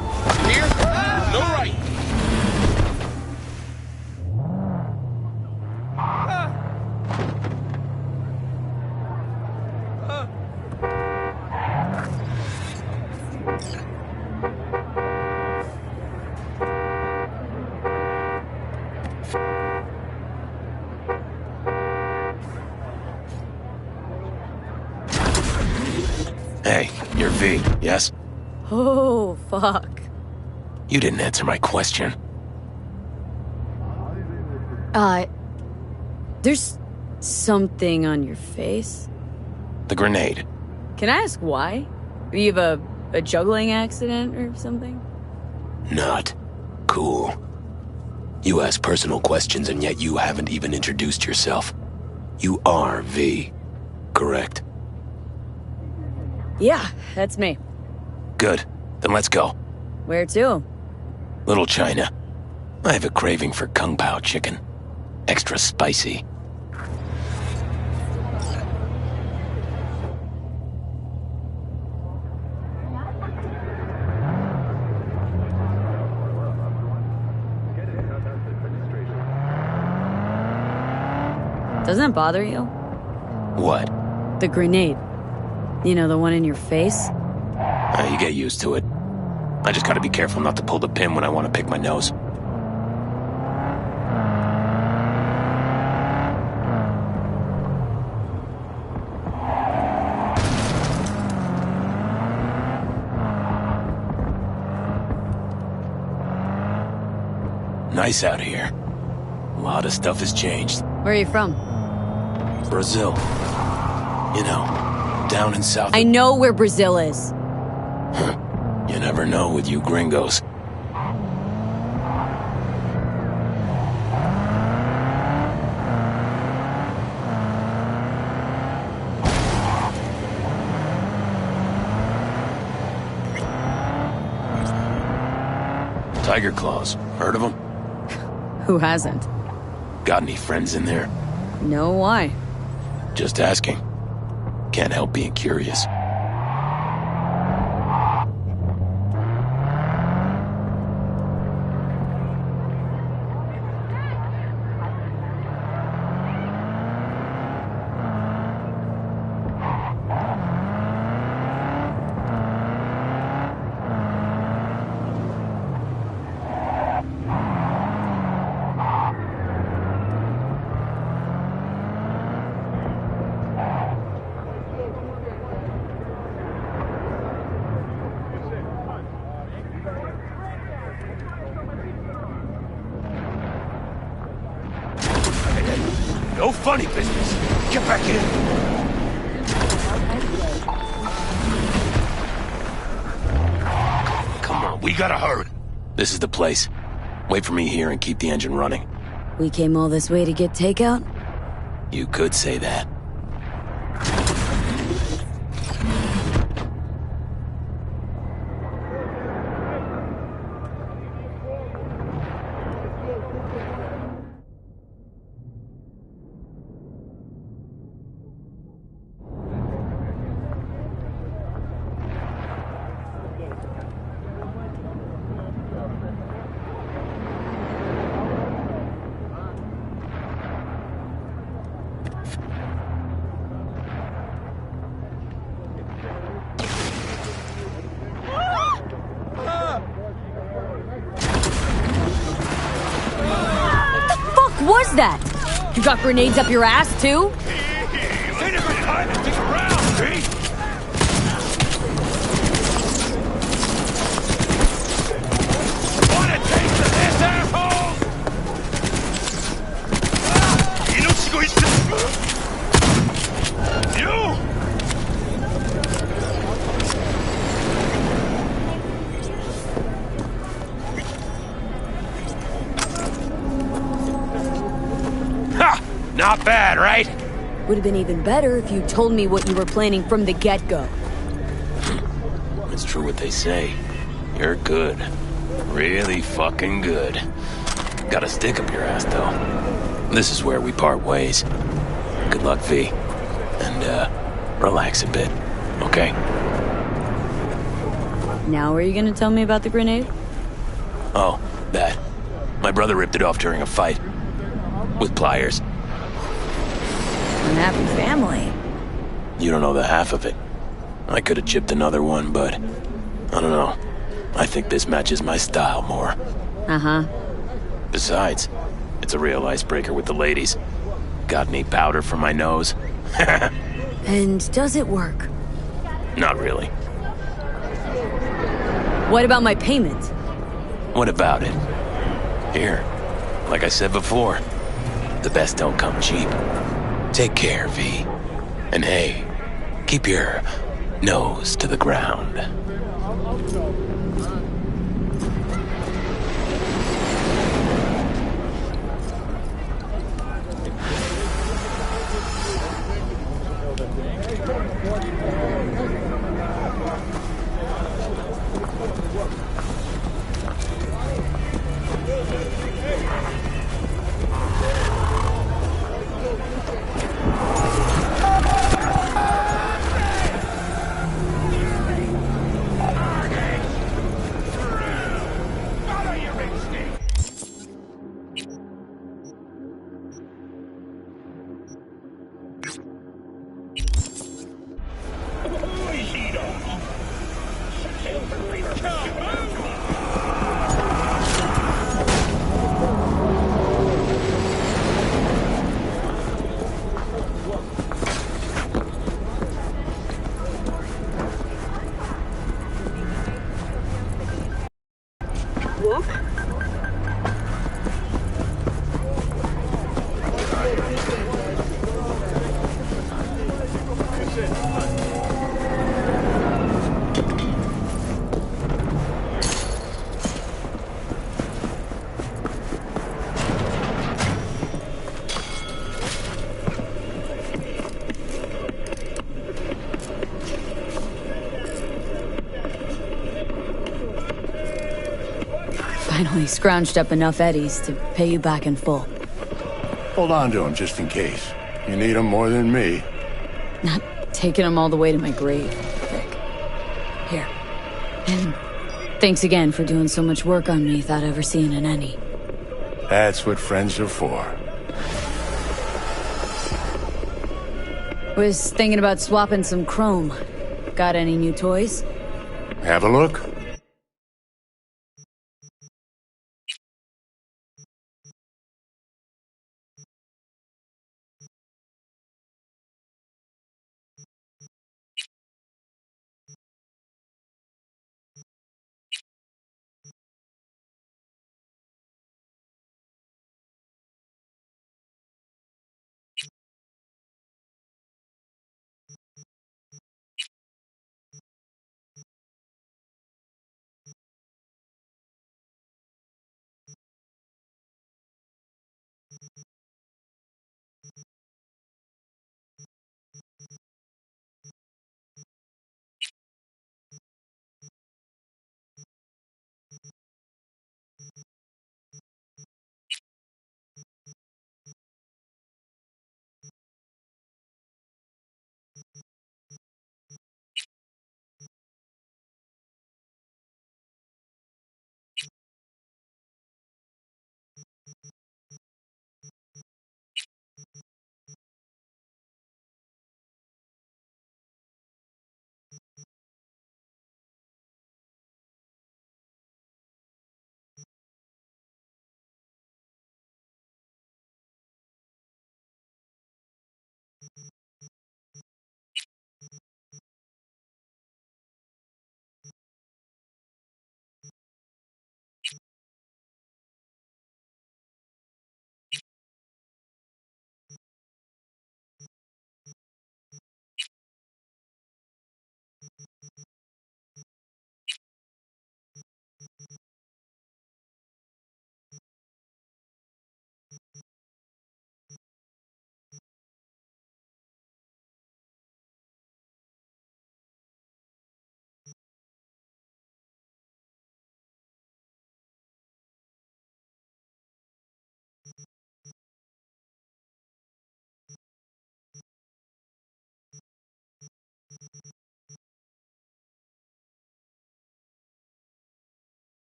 Here? No right. Hey, you're V, yes? Oh, fuck. You didn't answer my question. There's something on your face. The grenade. Can I ask why? Do you have a juggling accident or something? Not cool. You ask personal questions and yet you haven't even introduced yourself. You are V, correct? Yeah, that's me. Good. Then let's go. Where to? Little China. I have a craving for Kung Pao chicken. Extra spicy. Doesn't it bother you? What? The grenade. You know, the one in your face? You get used to it. I just gotta be careful not to pull the pin when I want to pick my nose. Nice out here. A lot of stuff has changed. Where are you from? Brazil. You know, down in South... I know where Brazil is. You never know with you gringos. Tiger Claws. Heard of them? Who hasn't? Got any friends in there? No, why? Just asking. Can't help being curious. No funny business. Get back in. Come on, we gotta hurry. This is the place. Wait for me here and keep the engine running. We came all this way to get takeout? You could say that. Was that? You got grenades up your ass, too? Ain't a good time to stick around, see? Want a taste of this, asshole? You! Not bad, right? Would have been even better if you told me what you were planning from the get-go. It's true what they say. You're good. Really fucking good. Got a stick up your ass, though. This is where we part ways. Good luck, V. And, relax a bit, okay? Now are you gonna tell me about the grenade? Oh, that. My brother ripped it off during a fight. With pliers. Unhappy family. You don't know the half of it. I could have chipped another one, but... I don't know. I think this matches my style more. Uh-huh. Besides, it's a real icebreaker with the ladies. Got any powder for my nose? And does it work? Not really. What about my payment? What about it? Here, like I said before, the best don't come cheap. Take care, V. And hey, keep your nose to the ground. Finally scrounged up enough eddies to pay you back in full. Hold on to them just in case. You need them more than me. Not taking them all the way to my grave, Vic. Here. And thanks again for doing so much work on me without ever seeing an any. That's what friends are for. Was thinking about swapping some chrome. Got any new toys? Have a look.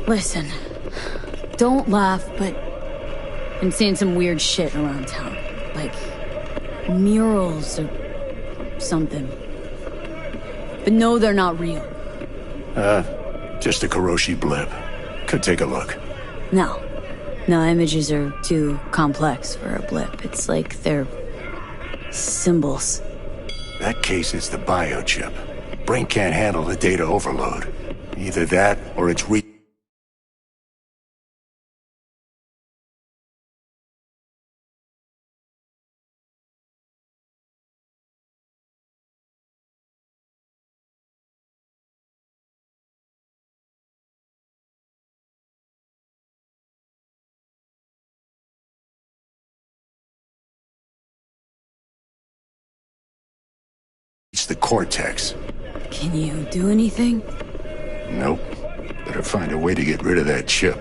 Listen, don't laugh, but I'm seeing some weird shit around town. Like murals or something. But no, they're not real. Just a Kuroshi blip. Could take a look. No. No, images are too complex for a blip. It's like they're symbols. That case is the biochip. Brain can't handle the data overload. Either that, or it's cortex. Can you do anything? Nope. Better find a way to get rid of that chip.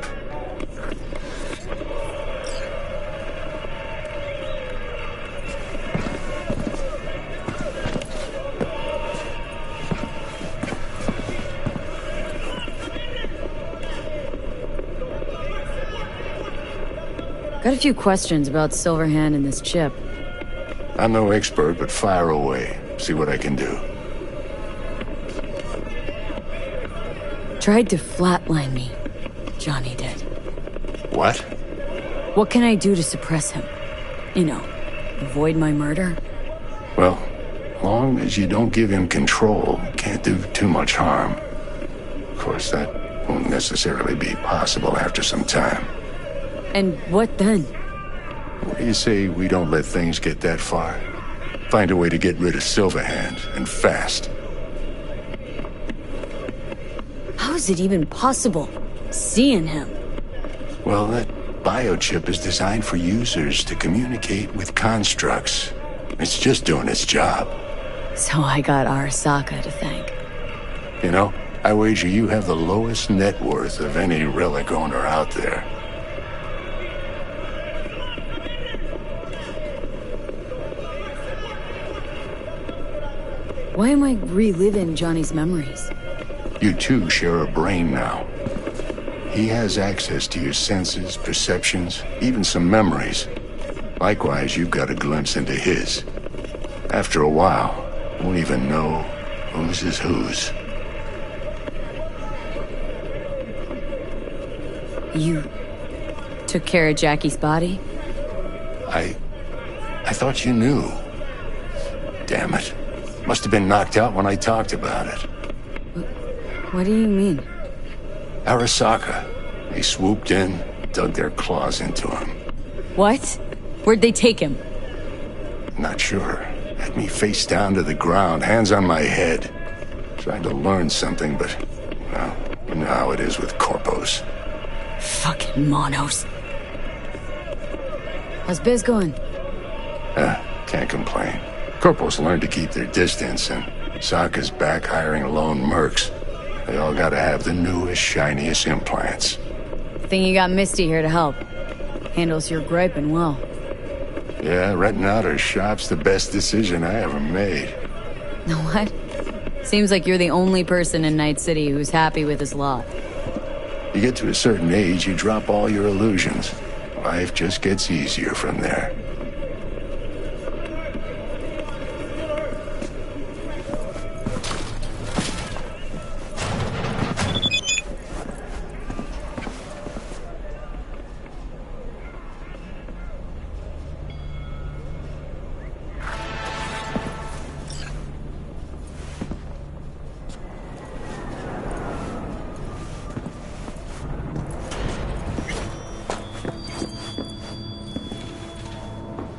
Got a few questions about Silverhand and this chip. I'm no expert, but fire away. See what I can do. Tried to flatline me. Johnny did. What? What can I do to suppress him? You know, avoid my murder? Well, long as you don't give him control, can't do too much harm. Of course, that won't necessarily be possible after some time. And what then? What do you say we don't let things get that far? Find a way to get rid of Silverhand, and fast. How is it even possible? Seeing him? Well, that biochip is designed for users to communicate with constructs. It's just doing its job. So I got Arasaka to thank. You know, I wager you have the lowest net worth of any relic owner out there. Why am I reliving Johnny's memories? You two share a brain now. He has access to your senses, perceptions, even some memories. Likewise, you've got a glimpse into his. After a while, you won't even know whose is whose. You took care of Jackie's body? I thought you knew. Damn it. Must have been knocked out when I talked about it. What do you mean? Arasaka. They swooped in, dug their claws into him. What? Where'd they take him? Not sure. Had me face down to the ground, hands on my head. Tried to learn something, but, well, you know how it is with corpos. Fucking monos. How's biz going? Can't complain. Corporals learn to keep their distance, and Sokka's back hiring lone mercs. They all gotta have the newest, shiniest implants. Think you got Misty here to help. Handles your griping well. Yeah, renting out her shop's the best decision I ever made. What? Seems like you're the only person in Night City who's happy with his lot. You get to a certain age, you drop all your illusions. Life just gets easier from there.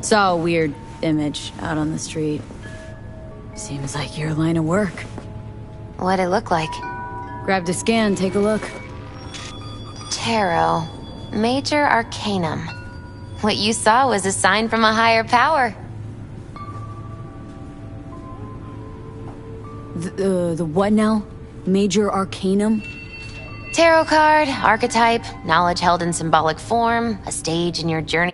Saw a weird image out on the street. Seems like your line of work. What'd it look like? Grabbed a scan, take a look. Tarot. Major Arcanum. What you saw was a sign from a higher power. The what now? Major Arcanum? Tarot card, archetype, knowledge held in symbolic form, a stage in your journey.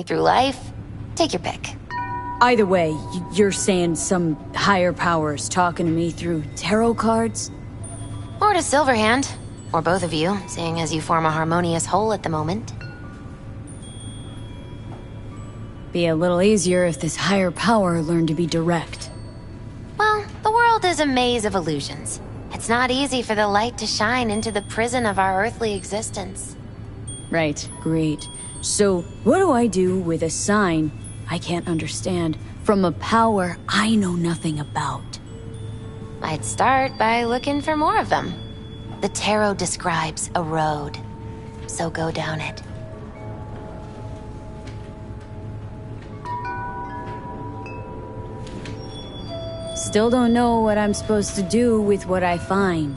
through life. Take your pick. Either way, you're saying some higher powers talking to me through tarot cards? Or to Silverhand. Or both of you, seeing as you form a harmonious whole at the moment. Be a little easier if this higher power learned to be direct. Well, the world is a maze of illusions. It's not easy for the light to shine into the prison of our earthly existence. Right, great. So, what do I do with a sign I can't understand from a power I know nothing about? I'd start by looking for more of them. The tarot describes a road, so go down it. Still don't know what I'm supposed to do with what I find.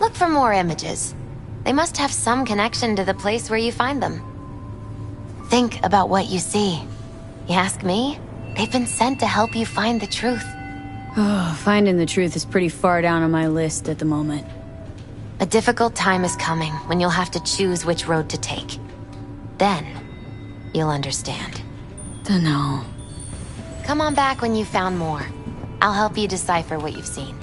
Look for more images. They must have some connection to the place where you find them. Think about what you see. You ask me? They've been sent to help you find the truth. Oh, finding the truth is pretty far down on my list at the moment. A difficult time is coming when you'll have to choose which road to take. Then, you'll understand. Dunno. Come on back when you've found more. I'll help you decipher what you've seen.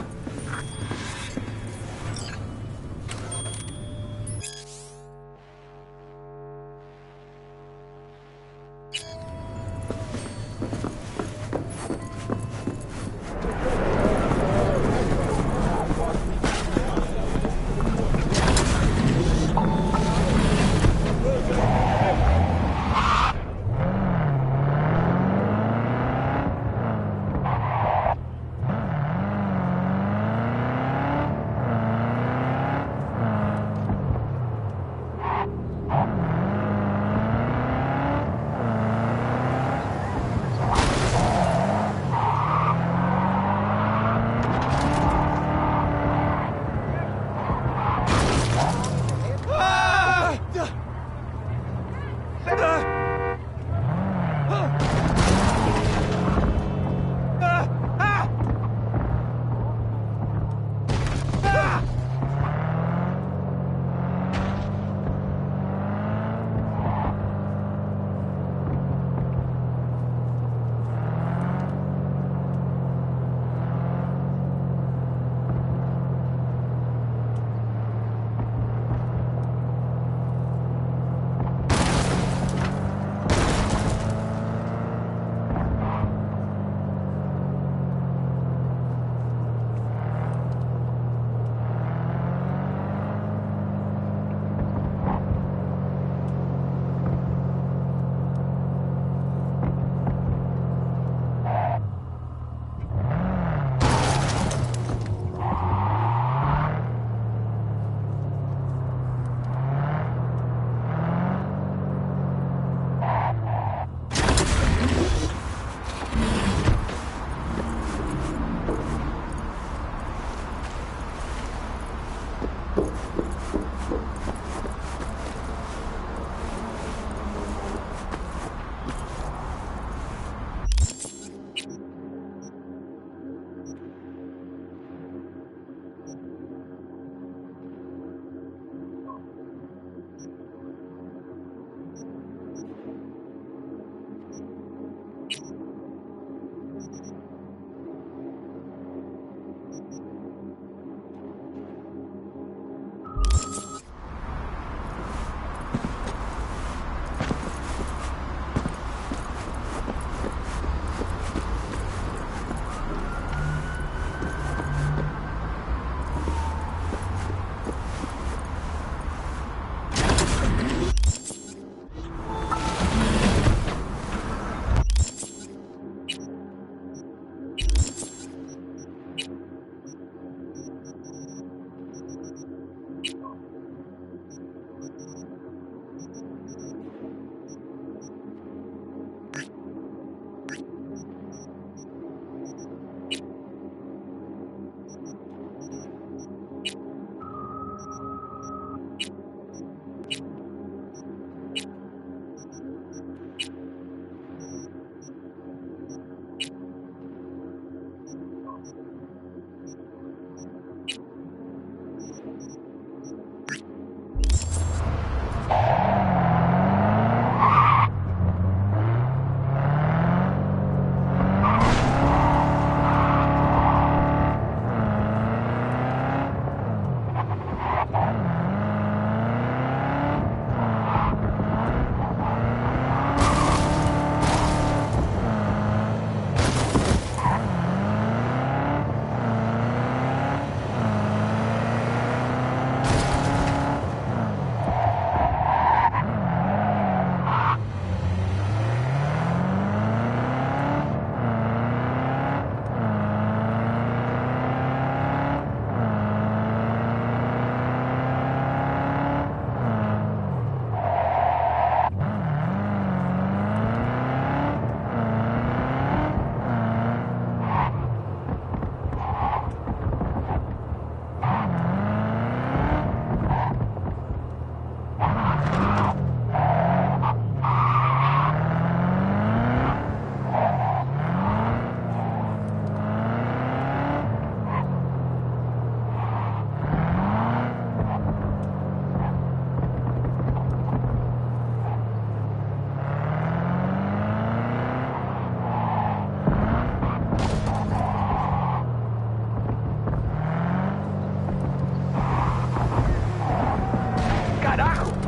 carajo!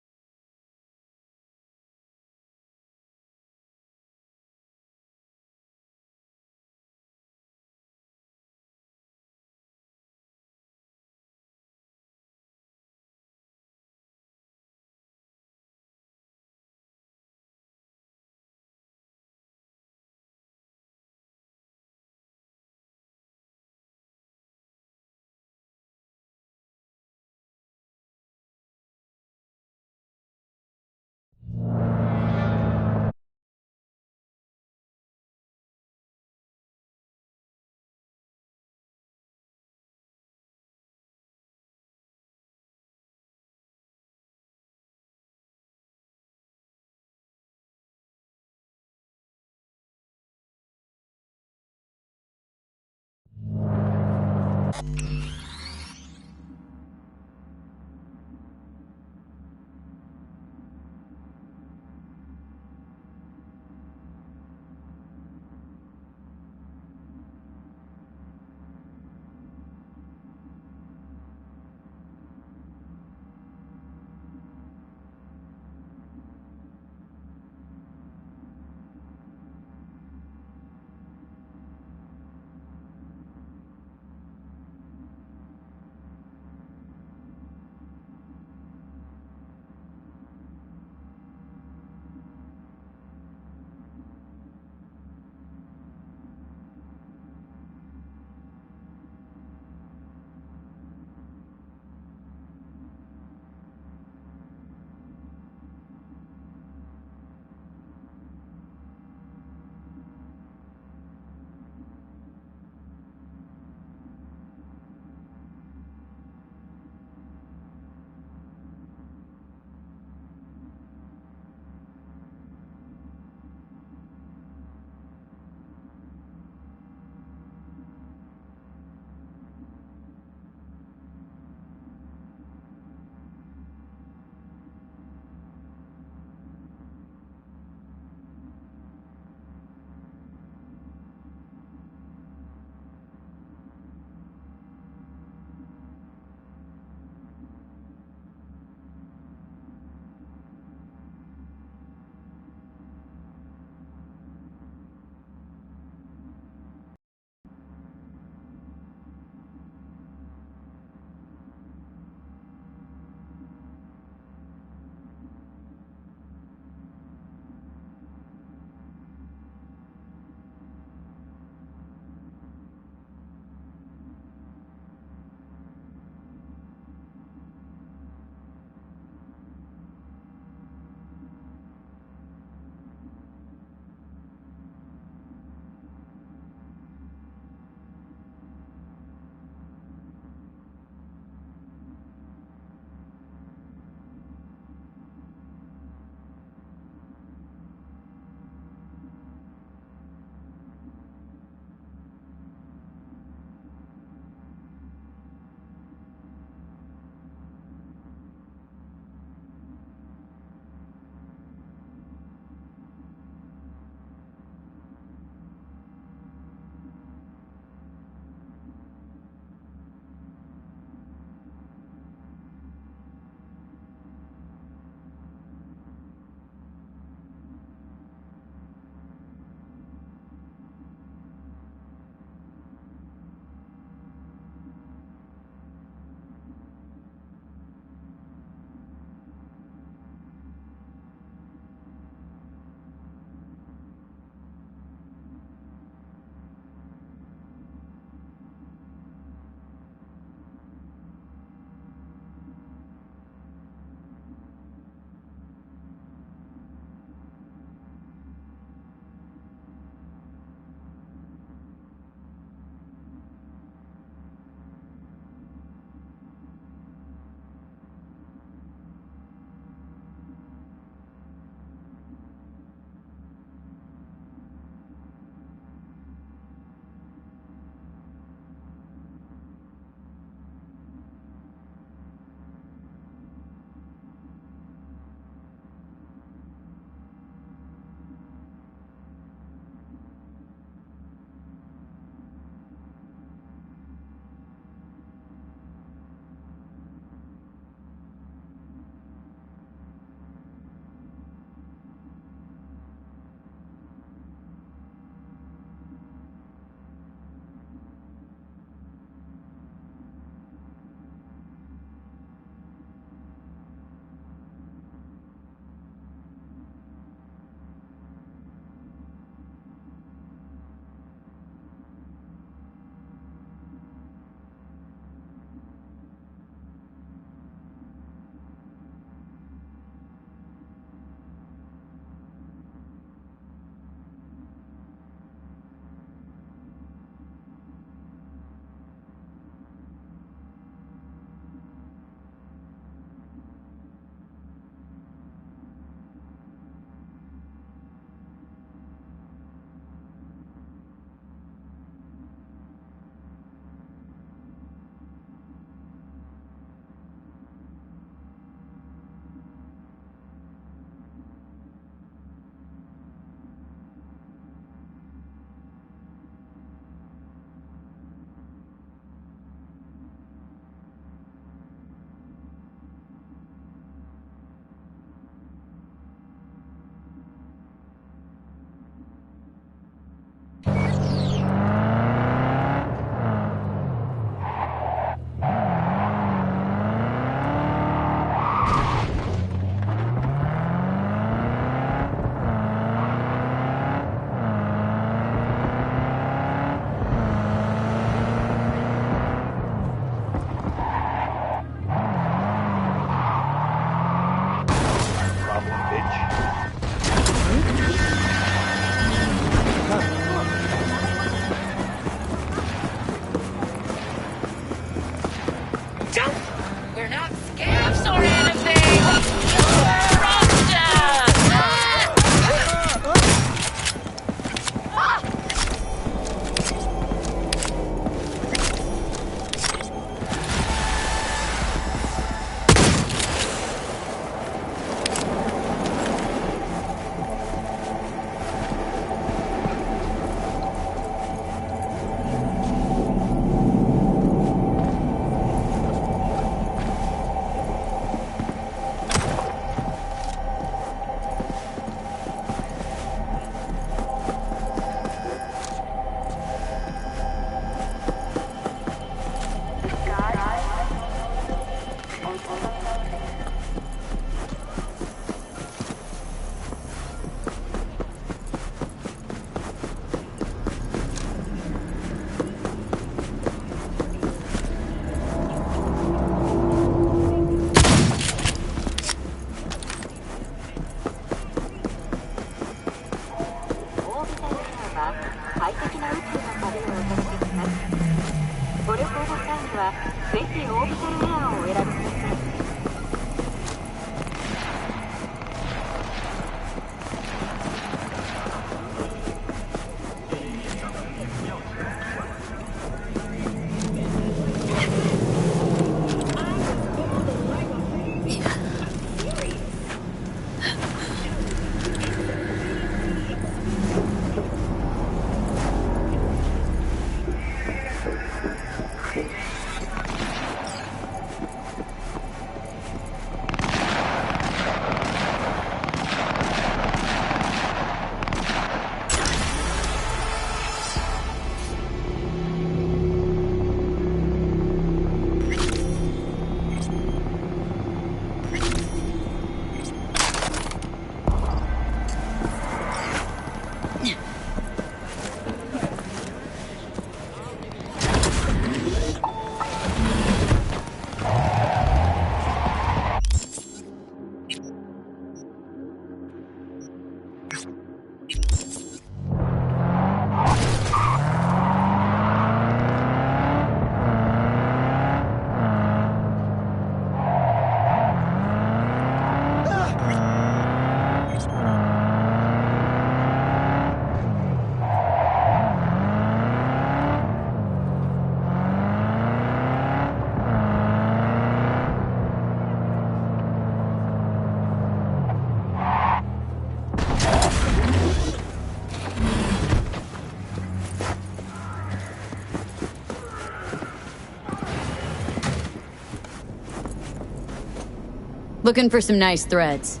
Looking for some nice threads.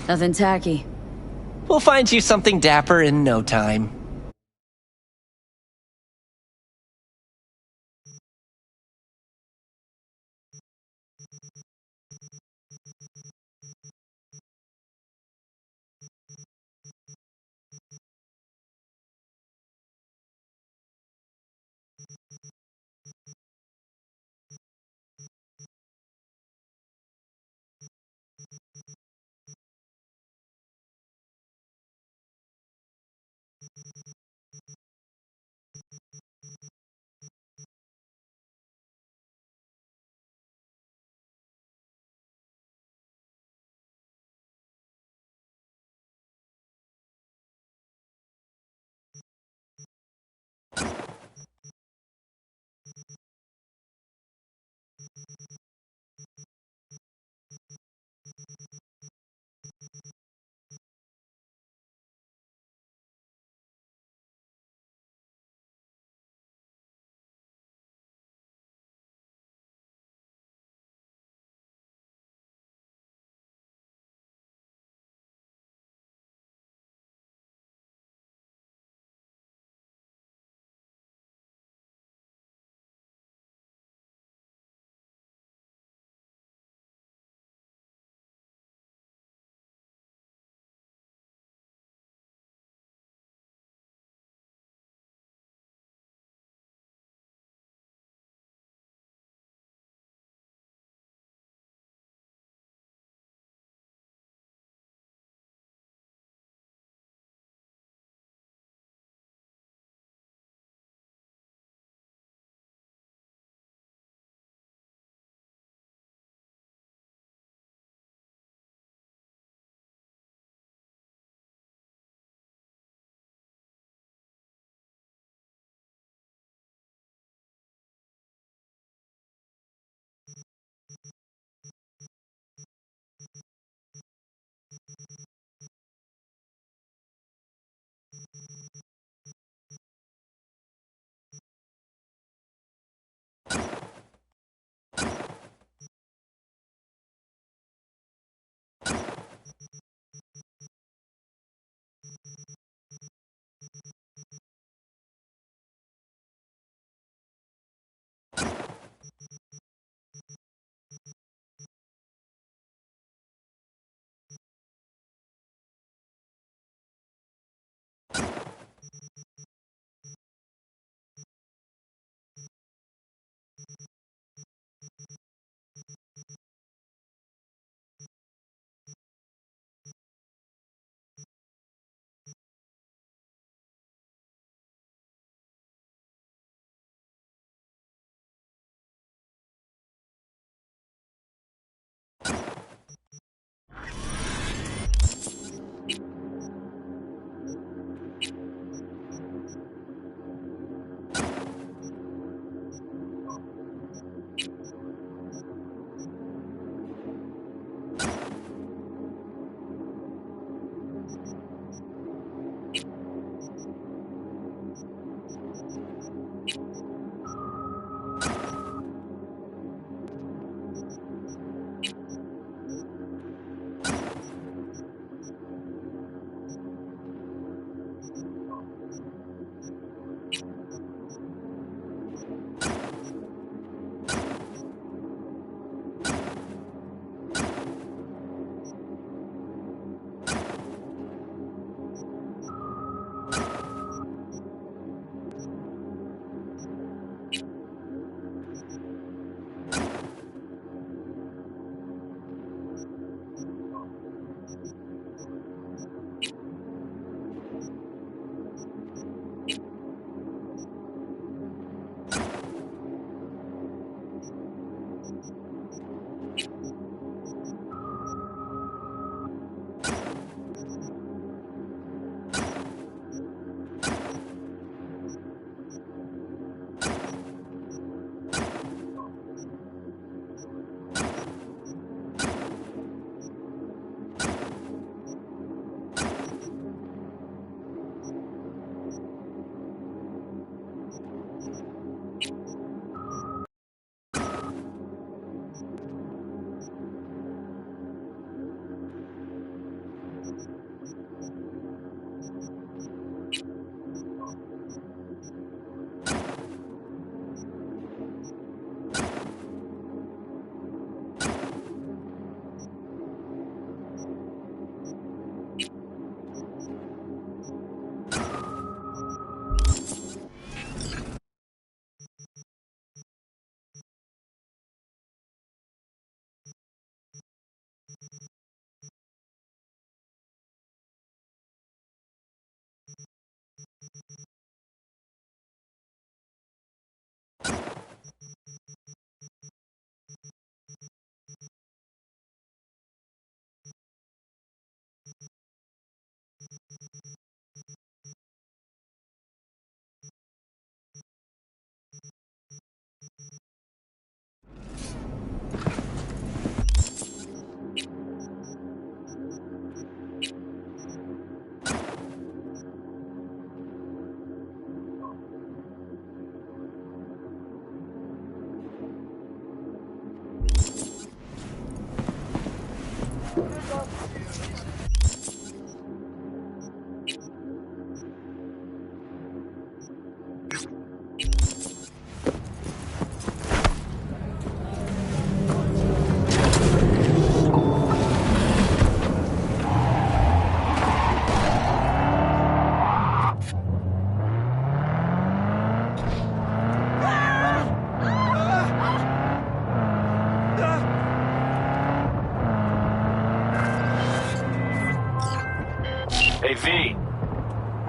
Nothing tacky. We'll find you something dapper in no time.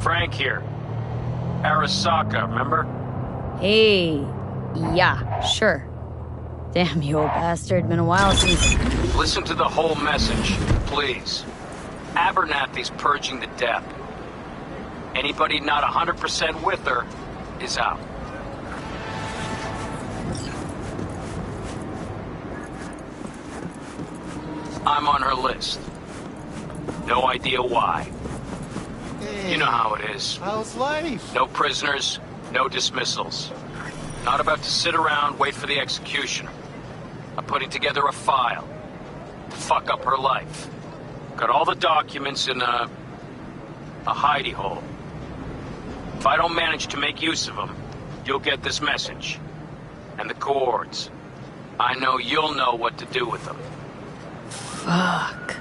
Frank here. Arasaka, remember? Hey, yeah, sure. Damn, you old bastard. Been a while since... Listen to the whole message, please. Abernathy's purging the death. Anybody not 100% with her is out. I'm on her list. No idea why. Hey, you know how it is. How's life? No prisoners, no dismissals. Not about to sit around, wait for the executioner. I'm putting together a file to fuck up her life. Got all the documents in a hidey hole. If I don't manage to make use of them, you'll get this message. And the cords. I know you'll know what to do with them. Fuck.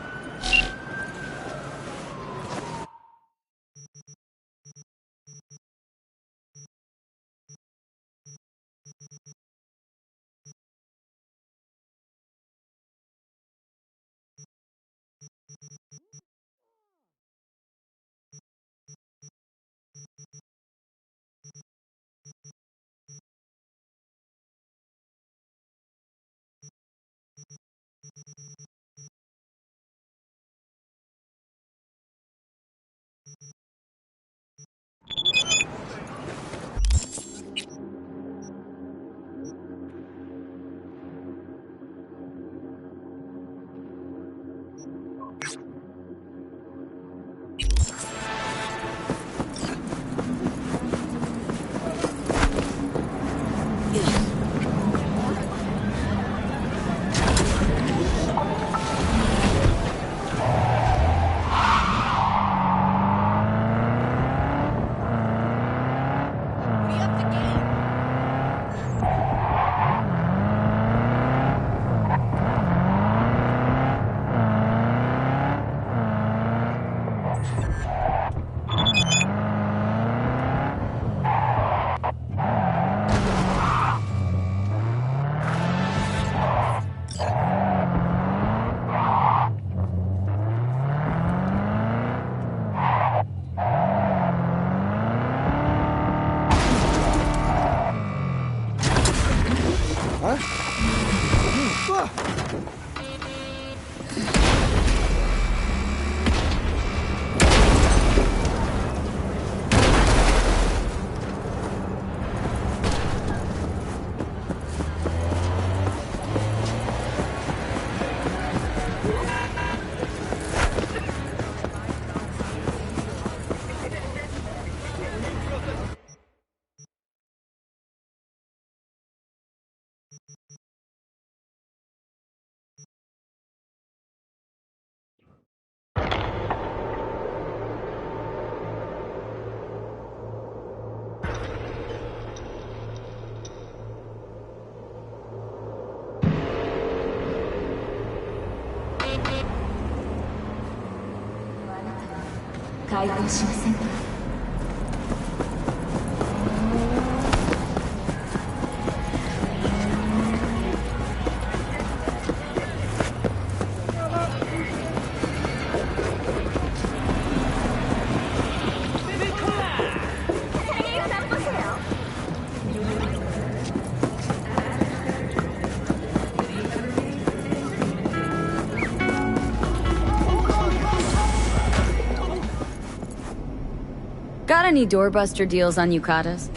Got any doorbuster deals on yukatas?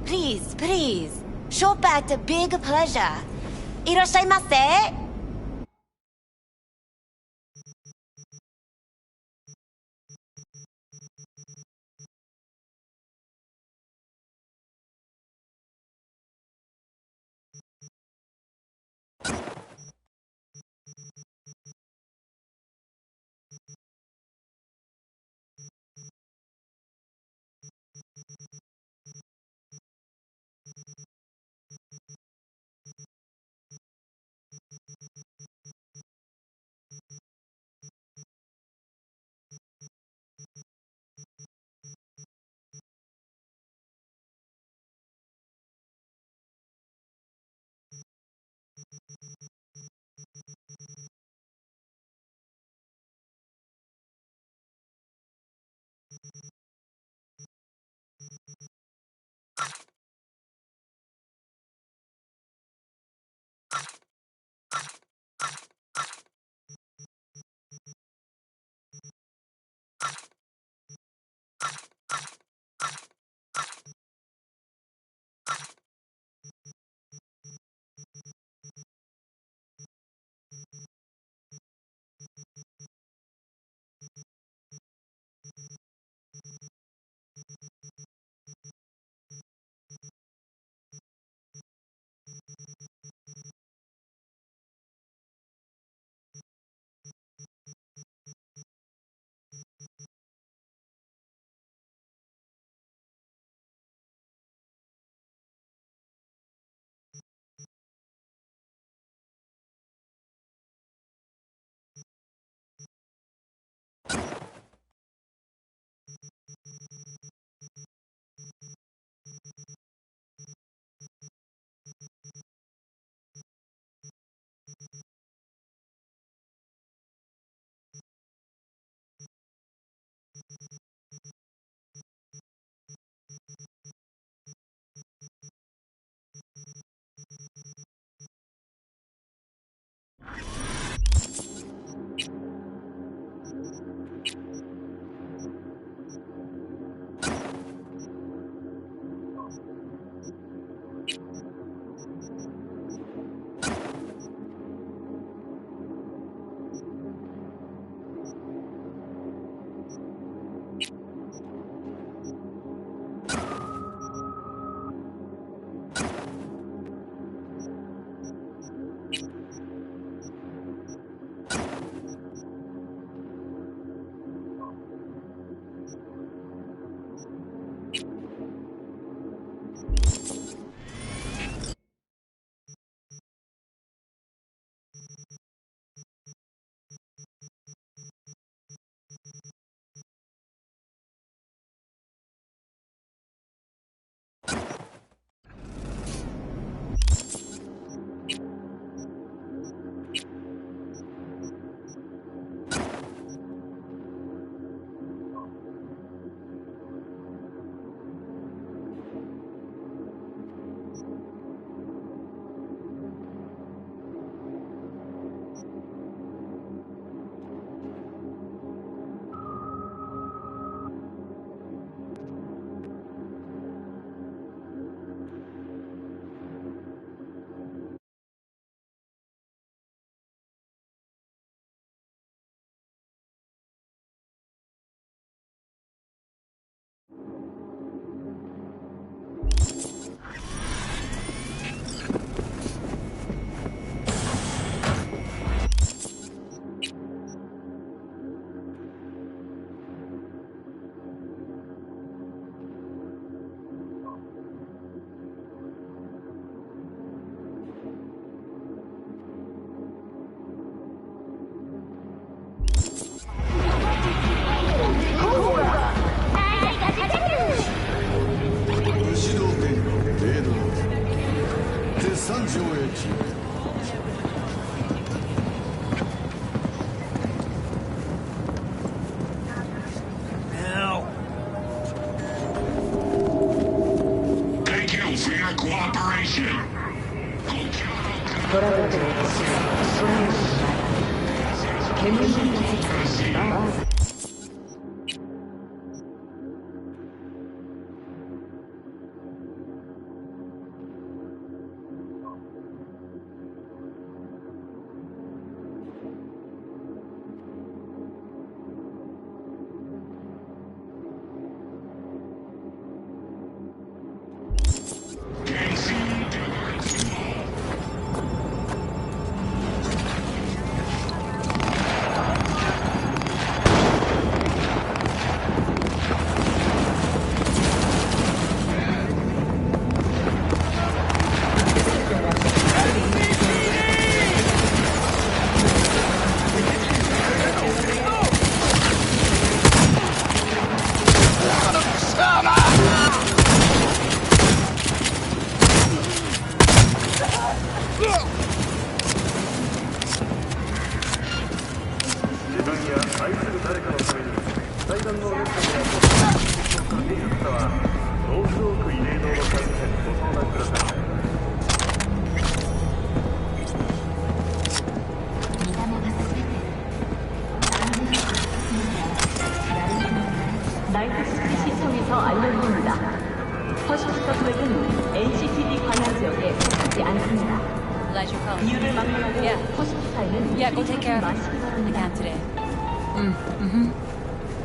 Please, please. Shop at a big pleasure. いらっしゃいませ.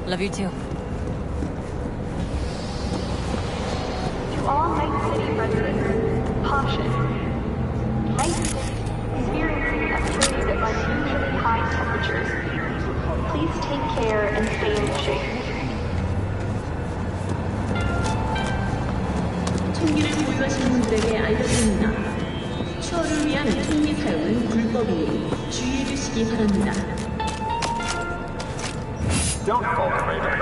Love you too. To all Night City residents, caution. Night City is experiencing a period of unusually high temperatures. Please take care and stay in the shade. 총기를 보유하시는 분들에게 알려드립니다. 추월을 위한 총기 사용은 불법이니 주의해 주시기 바랍니다. Don't cultivate a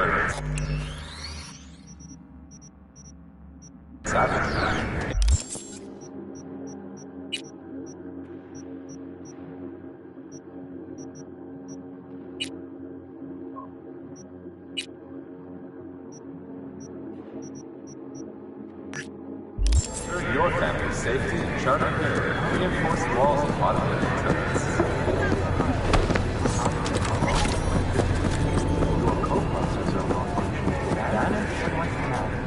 Cyberpunk. Ensure your family's safety and charter reinforced walls and modulated turrets. Your co-processors are malfunctioning. Damage would like to have.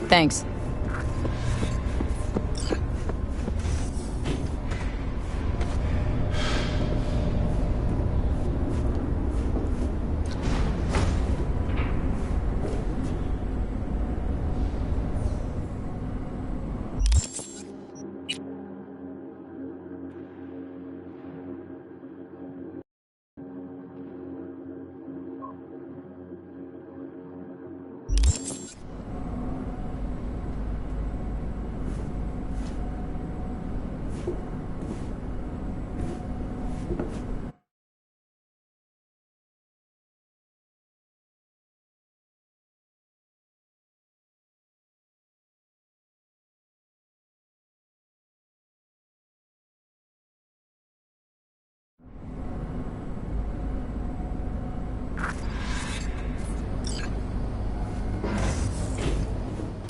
Thanks.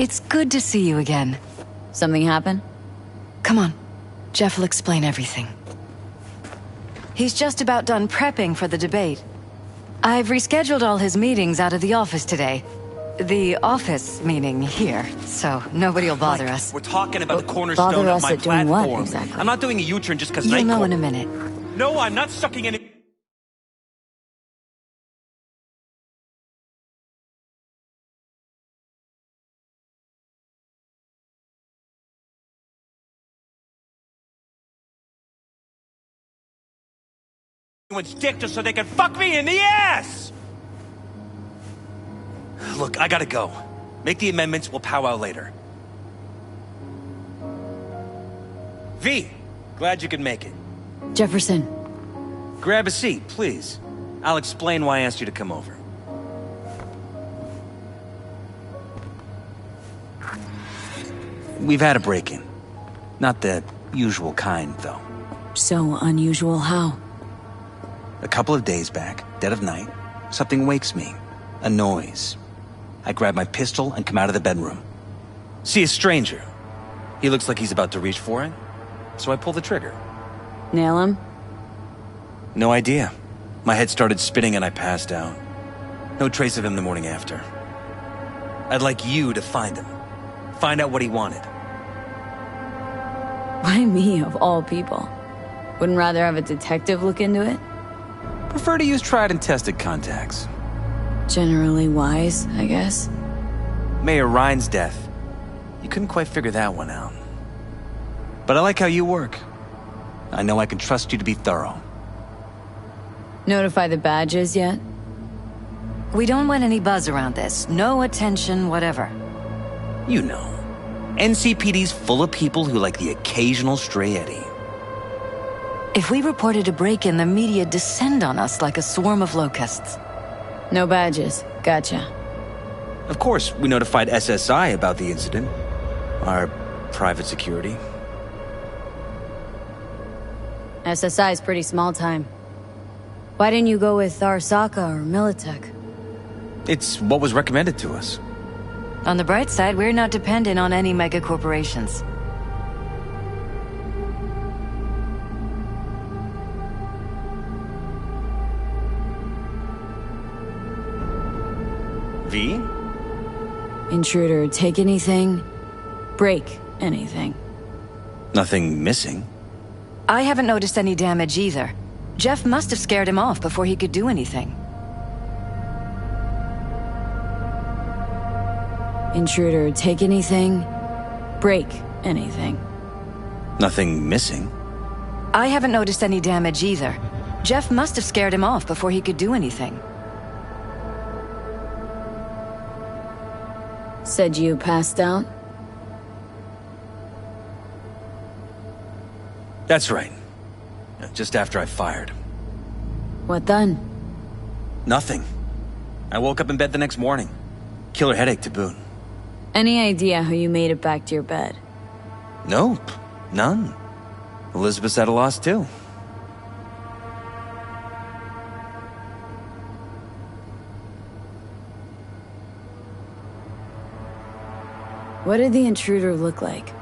It's good to see you again. Something happen? Come on. Jeff will explain everything. He's just about done prepping for the debate. I've rescheduled all his meetings out of the office today. The office meaning here, so nobody'll bother us. We're talking about the cornerstone of my doing platform. what, exactly? I'm not doing a U-turn just because You'll know in a minute. No, I'm not sucking any... anyone's dick just so they can fuck me in the ass! Look, I gotta go. Make the amendments, we'll powwow later. V, glad you could make it. Jefferson. Grab a seat, please. I'll explain why I asked you to come over. We've had a break-in. Not the usual kind, though. So unusual how? A couple of days back, dead of night, something wakes me. A noise. I grab my pistol and come out of the bedroom. See a stranger. He looks like he's about to reach for it, so I pull the trigger. Nail him? No idea. My head started spinning and I passed out. No trace of him the morning after. I'd like you to find him. Find out what he wanted. Why me, of all people? Wouldn't rather have a detective look into it? Prefer to use tried and tested contacts. Generally wise, I guess. Mayor Ryan's death. You couldn't quite figure that one out. But I like how you work. I know I can trust you to be thorough. Notify the badges yet? We don't want any buzz around this. No attention, whatever. You know. NCPD's full of people who like the occasional stray eddy. If we reported a break-in, the media descend on us like a swarm of locusts. No badges. Gotcha. Of course, we notified SSI about the incident. Our private security. SSI's pretty small time. Why didn't you go with Arasaka or Militech? It's what was recommended to us. On the bright side, we're not dependent on any mega corporations. V? Intruder, take anything, break anything. Nothing missing. I haven't noticed any damage either. Jeff must have scared him off before he could do anything. Intruder, take anything, break anything. Nothing missing. I haven't noticed any damage either. Jeff must have scared him off before he could do anything. Said you passed out? That's right. Just after I fired. What then? Nothing. I woke up in bed the next morning. Killer headache to boot. Any idea how you made it back to your bed? Nope. None. Elizabeth's at a loss too. What did the intruder look like?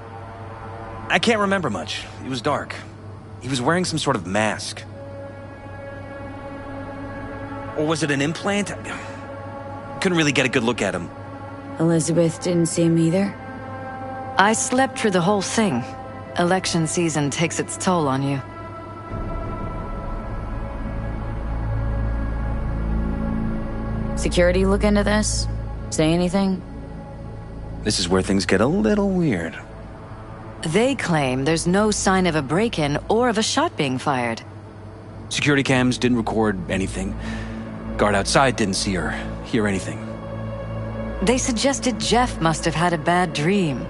I can't remember much. It was dark. He was wearing some sort of mask. Or was it an implant? Couldn't really get a good look at him. Elizabeth didn't see him either? I slept through the whole thing. Election season takes its toll on you. Security look into this? Say anything? This is where things get a little weird. They claim there's no sign of a break-in or of a shot being fired. Security cams didn't record anything. Guard outside didn't see or hear anything. They suggested Jeff must have had a bad dream.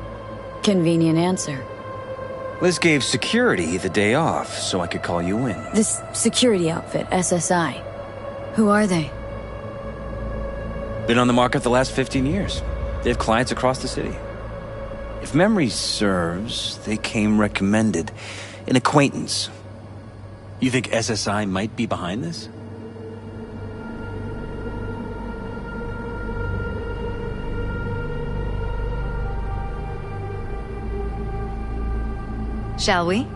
Convenient answer. Liz gave security the day off so I could call you in. This security outfit, SSI. Who are they? Been on the market the last 15 years. They have clients across the city. If memory serves, they came recommended. An acquaintance. You think SSI might be behind this? Shall we?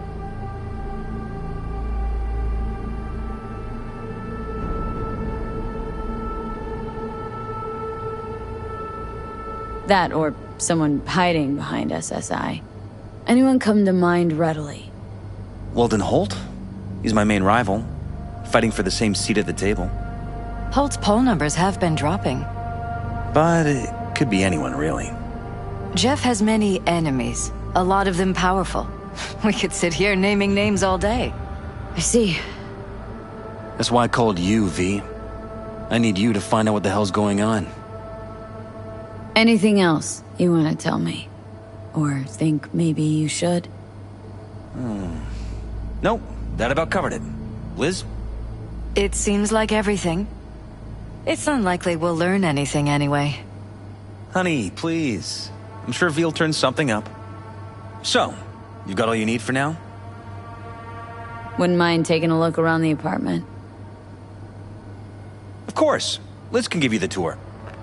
That or someone hiding behind SSI. Anyone come to mind readily? Weldon Holt? He's my main rival. Fighting for the same seat at the table. Holt's poll numbers have been dropping. But it could be anyone, really. Jeff has many enemies, a lot of them powerful. We could sit here naming names all day. I see. That's why I called you, V. I need you to find out what the hell's going on. Anything else you want to tell me? Or think maybe you should? Nope, that about covered it. Liz? It seems like everything. It's unlikely we'll learn anything anyway. Honey, please. I'm sure V'll turn something up. So, you got all you need for now? Wouldn't mind taking a look around the apartment. Of course. Liz can give you the tour.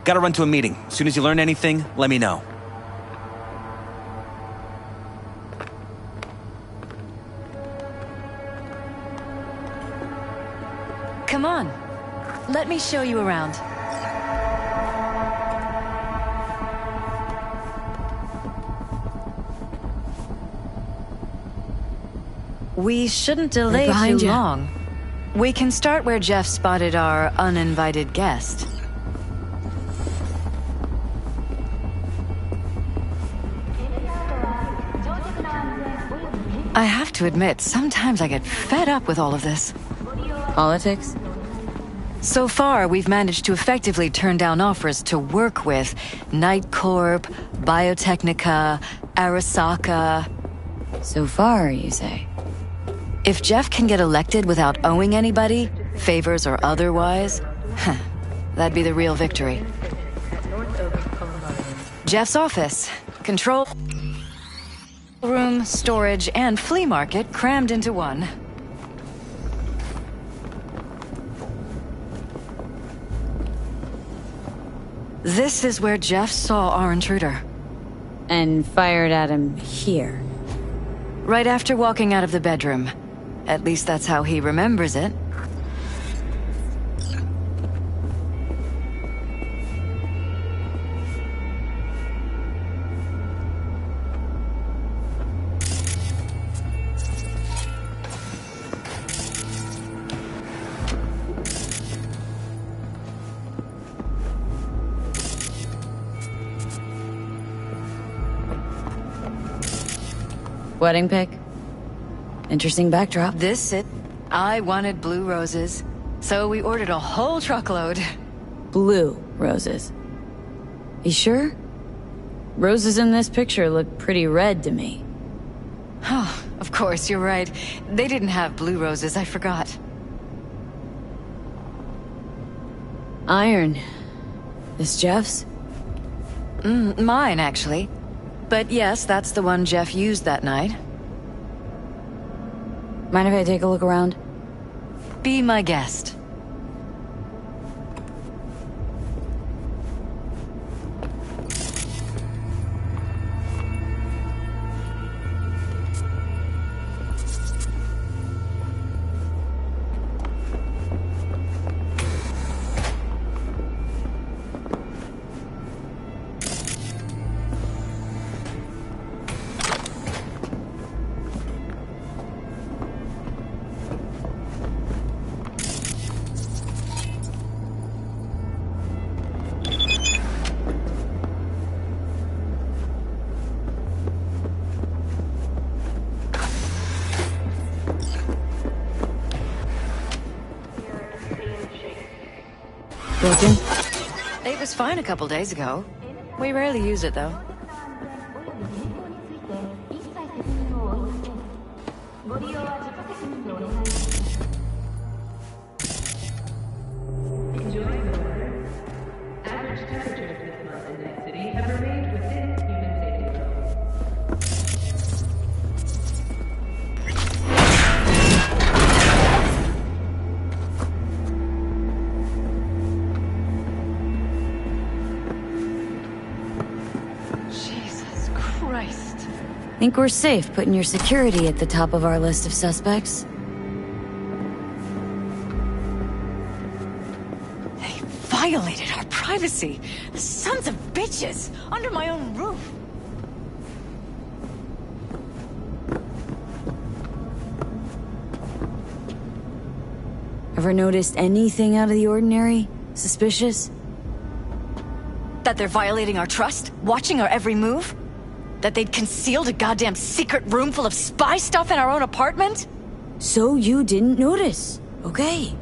Gotta run to a meeting. As soon as you learn anything, let me know. Come on. Let me show you around. We shouldn't delay too long. We can start where Jeff spotted our uninvited guest. I have to admit, sometimes I get fed up with all of this. Politics? So far, we've managed to effectively turn down offers to work with Night Corp, Biotechnica, Arasaka. So far, you say? If Jeff can get elected without owing anybody, favors or otherwise, that'd be the real victory. Jeff's office. Control room, storage, and flea market crammed into one. This is where Jeff saw our intruder. And fired at him here. Right after walking out of the bedroom. At least that's how he remembers it. Wedding pic? Interesting backdrop. I wanted blue roses, so we ordered a whole truckload. Blue roses. You sure? Roses in this picture look pretty red to me. Oh, of course, you're right. They didn't have blue roses, I forgot. Iron. This Jeff's? Mine, actually. But yes, that's the one Jeff used that night. Mind if I take a look around? Be my guest. Broken? It was fine a couple days ago. We rarely use it, though. Think we're safe putting your security at the top of our list of suspects? They violated our privacy. The sons of bitches! Under my own roof! Ever noticed anything out of the ordinary? Suspicious? That they're violating our trust? Watching our every move? That they'd concealed a goddamn secret room full of spy stuff in our own apartment? So you didn't notice, okay?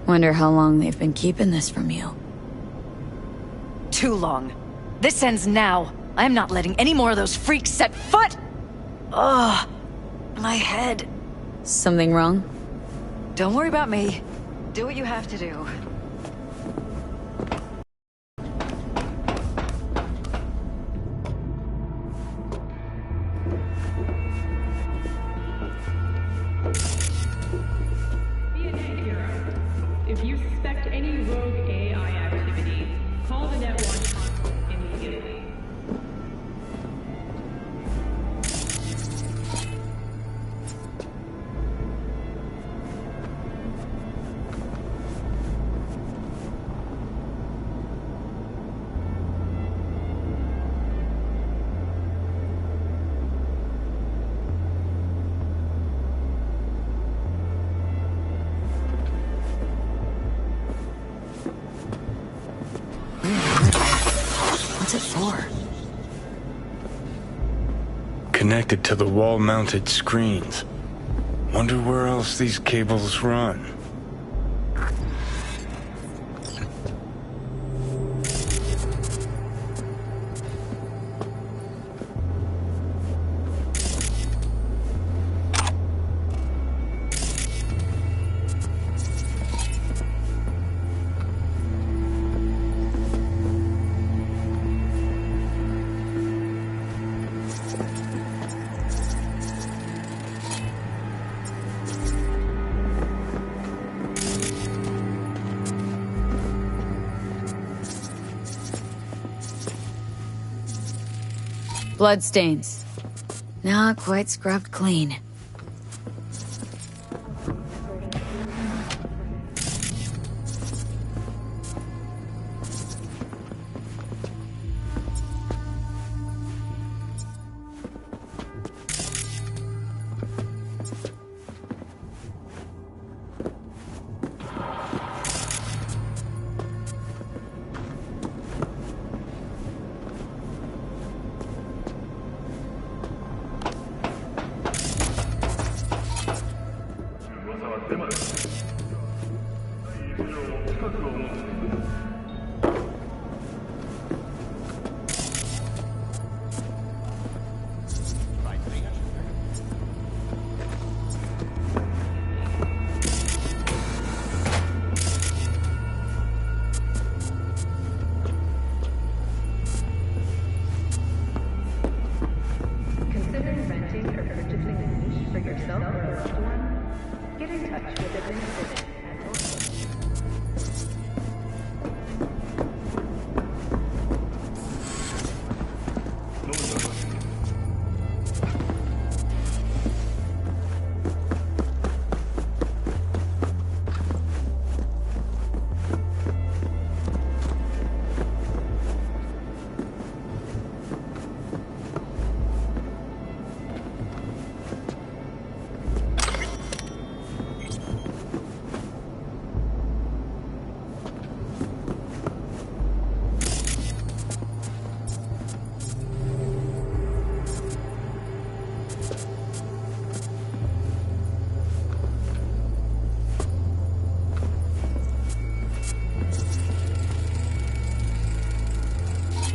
Wonder how long they've been keeping this from you. Too long. This ends now. I'm not letting any more of those freaks set foot! Ugh, my head. Something wrong? Don't worry about me. Do what you have to do. If you suspect any rogue AI activity, call the network immediately. it for? Connected to the wall-mounted screens. Wonder where else these cables run. Bloodstains. Not quite scrubbed clean.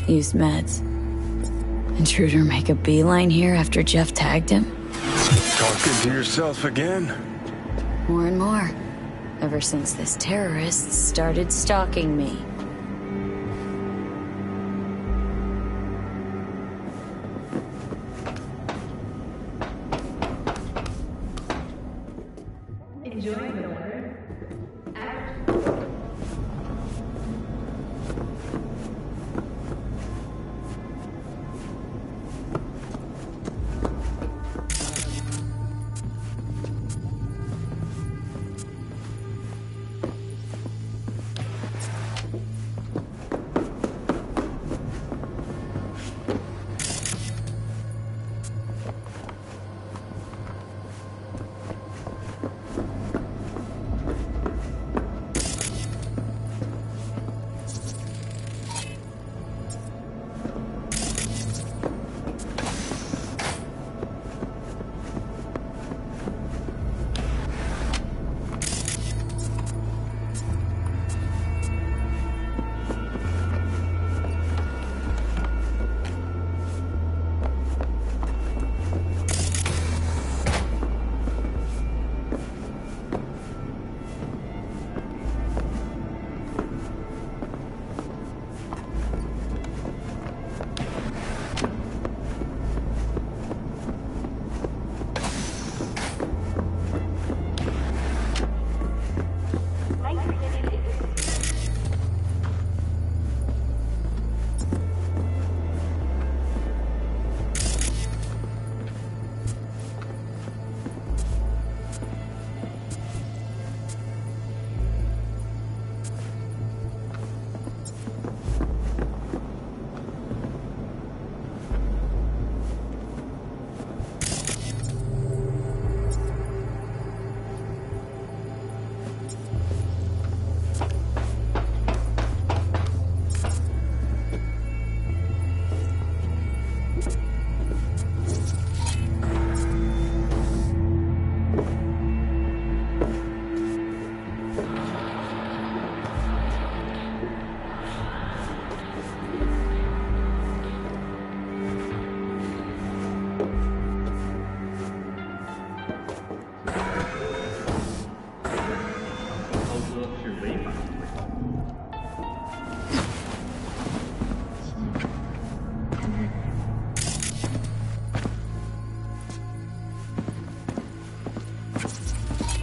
Use meds. Intruder make a beeline here after Jeff tagged him? Talking to yourself again? More and more. Ever since this terrorist started stalking me.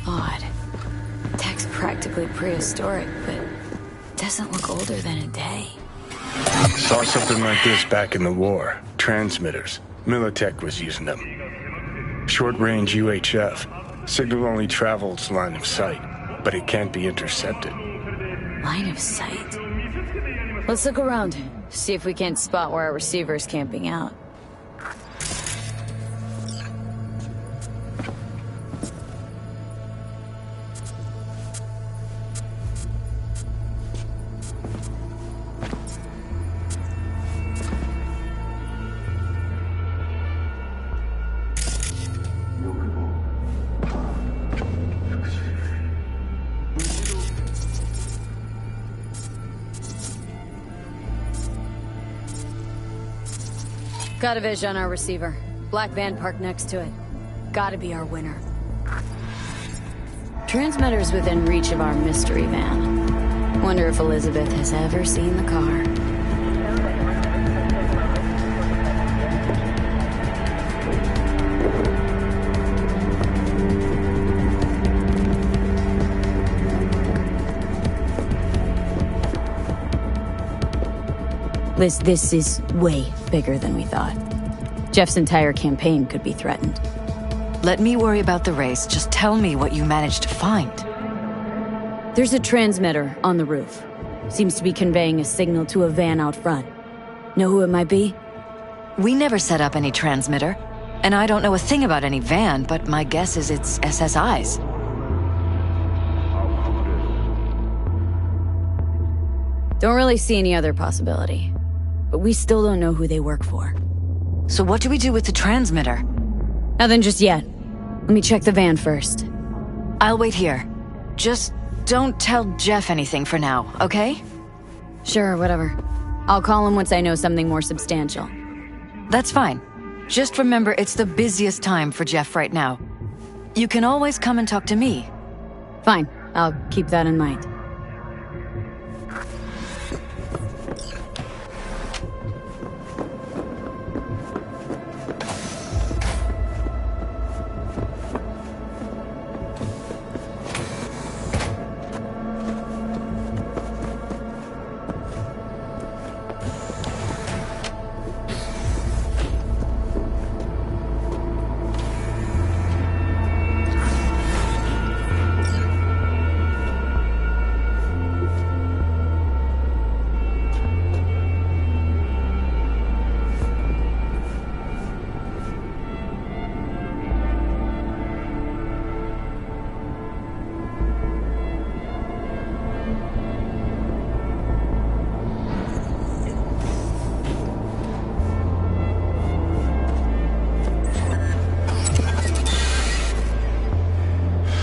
Odd. Tech's practically prehistoric, but doesn't look older than a day. Saw something like this back in the war. Transmitters. Militech was using them. Short-range UHF. Signal only travels line of sight, but it can't be intercepted. Line of sight? Let's look around. See if we can't spot where our receiver's camping out. Got a vision on our receiver. Black van parked next to it. Gotta be our winner. Transmitter's within reach of our mystery van. Wonder if Elizabeth has ever seen the car. This is way bigger than we thought. Jeff's entire campaign could be threatened. Let me worry about the race. Just tell me what you managed to find. There's a transmitter on the roof. Seems to be conveying a signal to a van out front. Know who it might be? We never set up any transmitter. And I don't know a thing about any van, but my guess is it's SSI's. Don't really see any other possibility. But we still don't know who they work for. So what do we do with the transmitter? Nothing just yet. Let me check the van first. I'll wait here. Just don't tell Jeff anything for now, okay? Sure, whatever. I'll call him once I know something more substantial. That's fine. Just remember it's the busiest time for Jeff right now. You can always come and talk to me. Fine, I'll keep that in mind.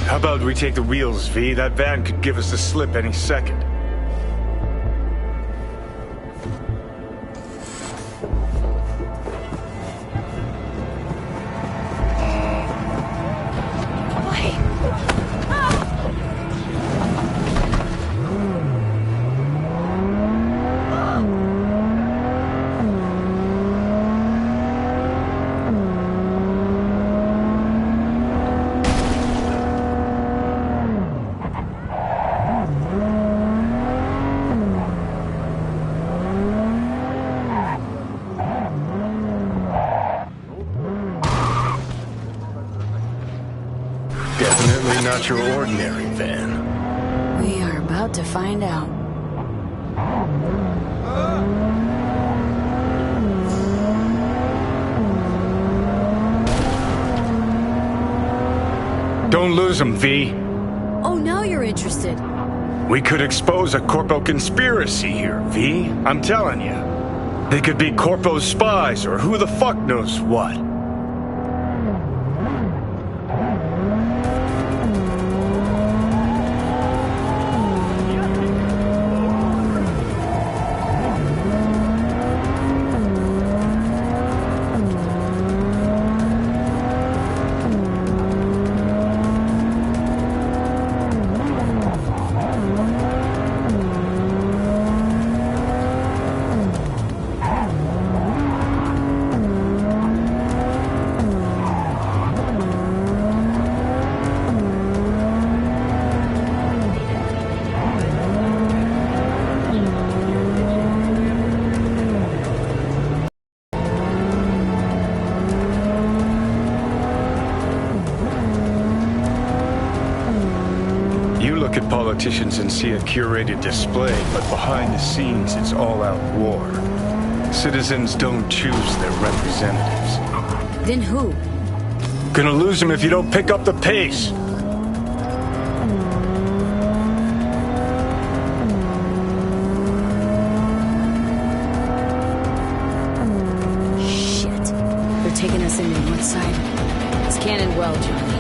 How about we take the wheels, V? That van could give us the slip any second. Definitely not your ordinary van. We are about to find out. Don't lose them, V. Oh, now you're interested. We could expose a Corpo conspiracy here, V. I'm telling you. They could be Corpo's spies or who the fuck knows what. You look at politicians and see a curated display, but behind the scenes, it's all-out war. Citizens don't choose their representatives. Then who? Gonna lose them if you don't pick up the pace. Shit. They're taking us in the north side. It's Cannon well, Johnny.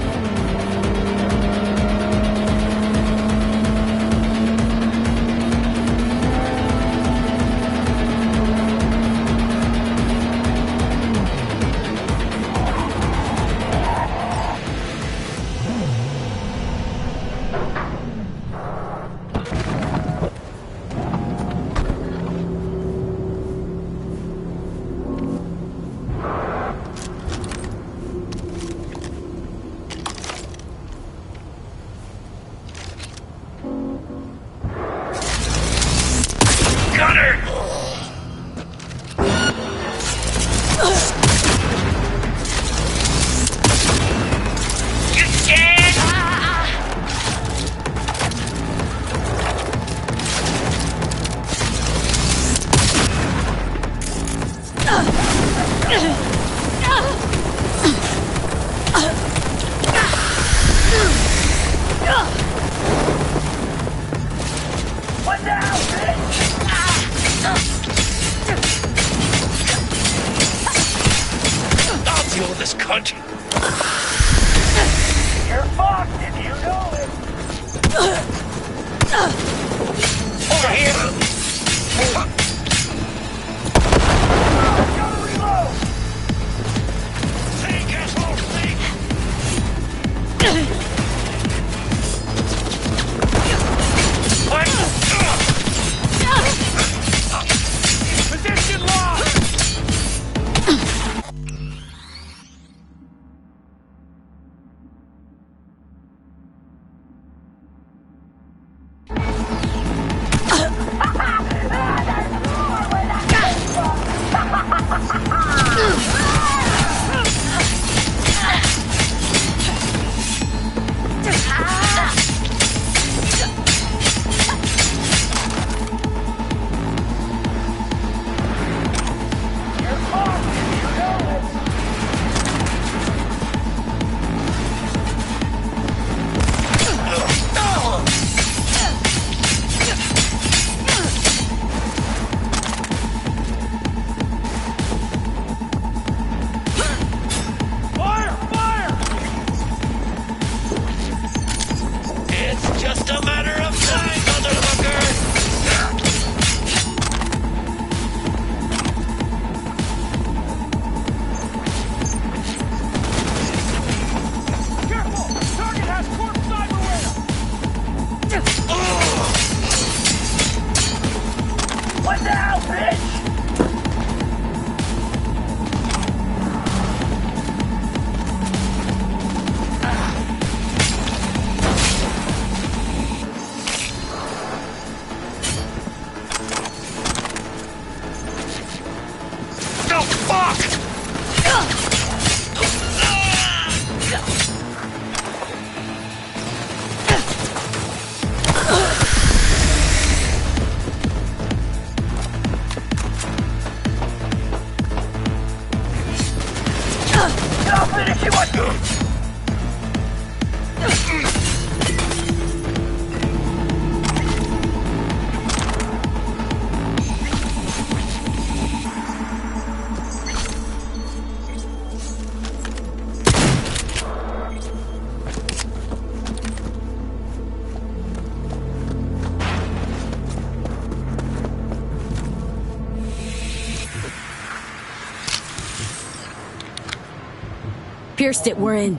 Pierced it, we're in.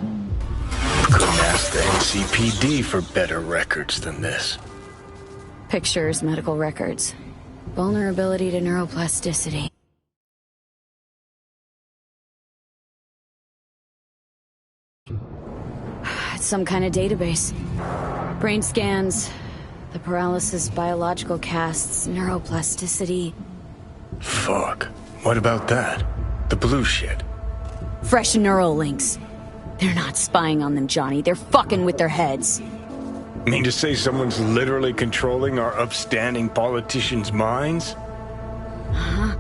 Couldn't ask the NCPD for better records than this. Pictures, medical records. Vulnerability to neuroplasticity. It's some kind of database. Brain scans, the paralysis, biological casts, neuroplasticity. Fuck. What about that? The blue shit. Fresh neural links. They're not spying on them, Johnny. They're fucking with their heads. Mean to say someone's literally controlling our upstanding politicians' minds? Uh-huh.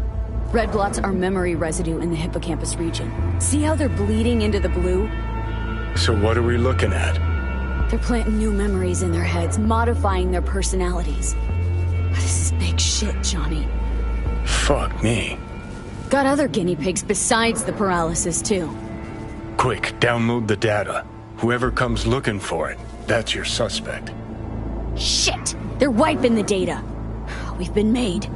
Red blots are memory residue in the hippocampus region. See how they're bleeding into the blue? So what are we looking at? They're planting new memories in their heads, modifying their personalities. This is big shit, Johnny. Fuck me. Got other guinea pigs besides the paralysis, too. Quick, download the data. Whoever comes looking for it, that's your suspect. Shit! They're wiping the data. We've been made.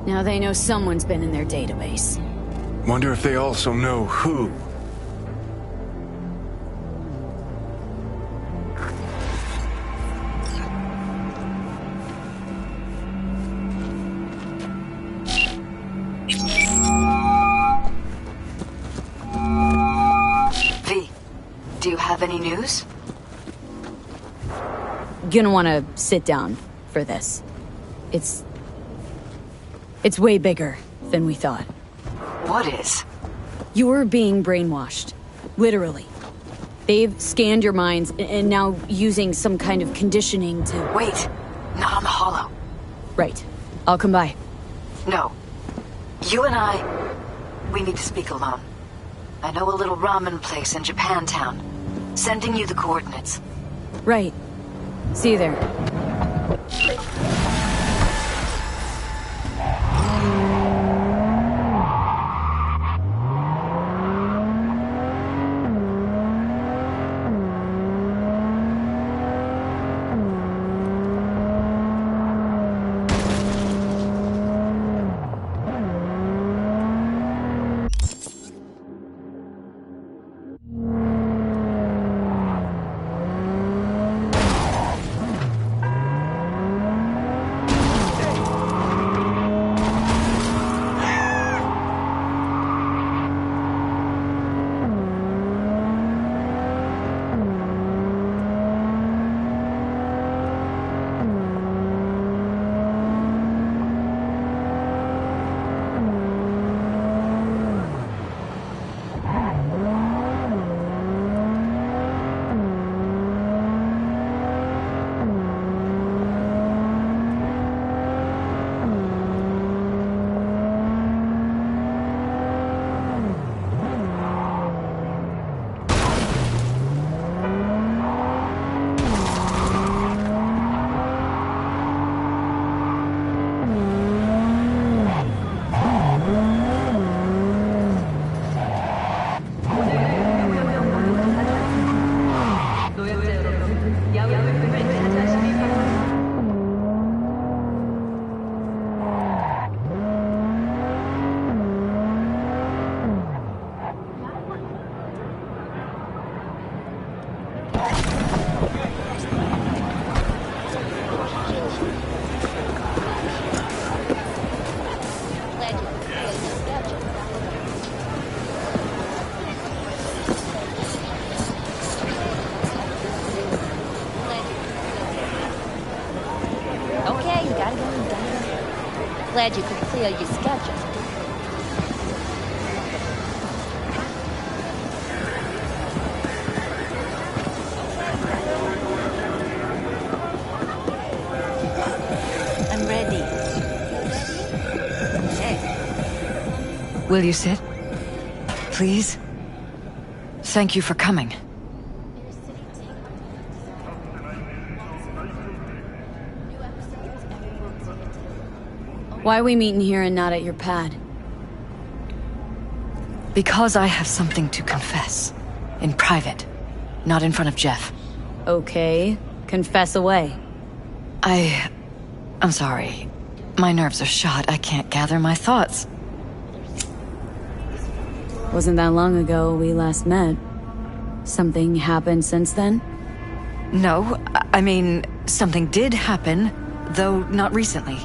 Now they know someone's been in their database. Wonder if they also know who. V, do you have any news? Gonna wanna sit down for this. It's way bigger than we thought. What is? You're being brainwashed. Literally. They've scanned your minds and now using some kind of conditioning to... Wait, not on the hollow. Right. I'll come by. No. You and we need to speak alone. I know a little ramen place in Japantown. Sending you the coordinates. Right. See you there. Glad you could clear your schedule. I'm ready. Hey. Will you sit? Please? Thank you for coming. Why are we meeting here and not at your pad? Because I have something to confess. In private. Not in front of Jeff. Okay. Confess away. I'm sorry. My nerves are shot. I can't gather my thoughts. Wasn't that long ago we last met. Something happened since then? No, I mean, something did happen, though not recently.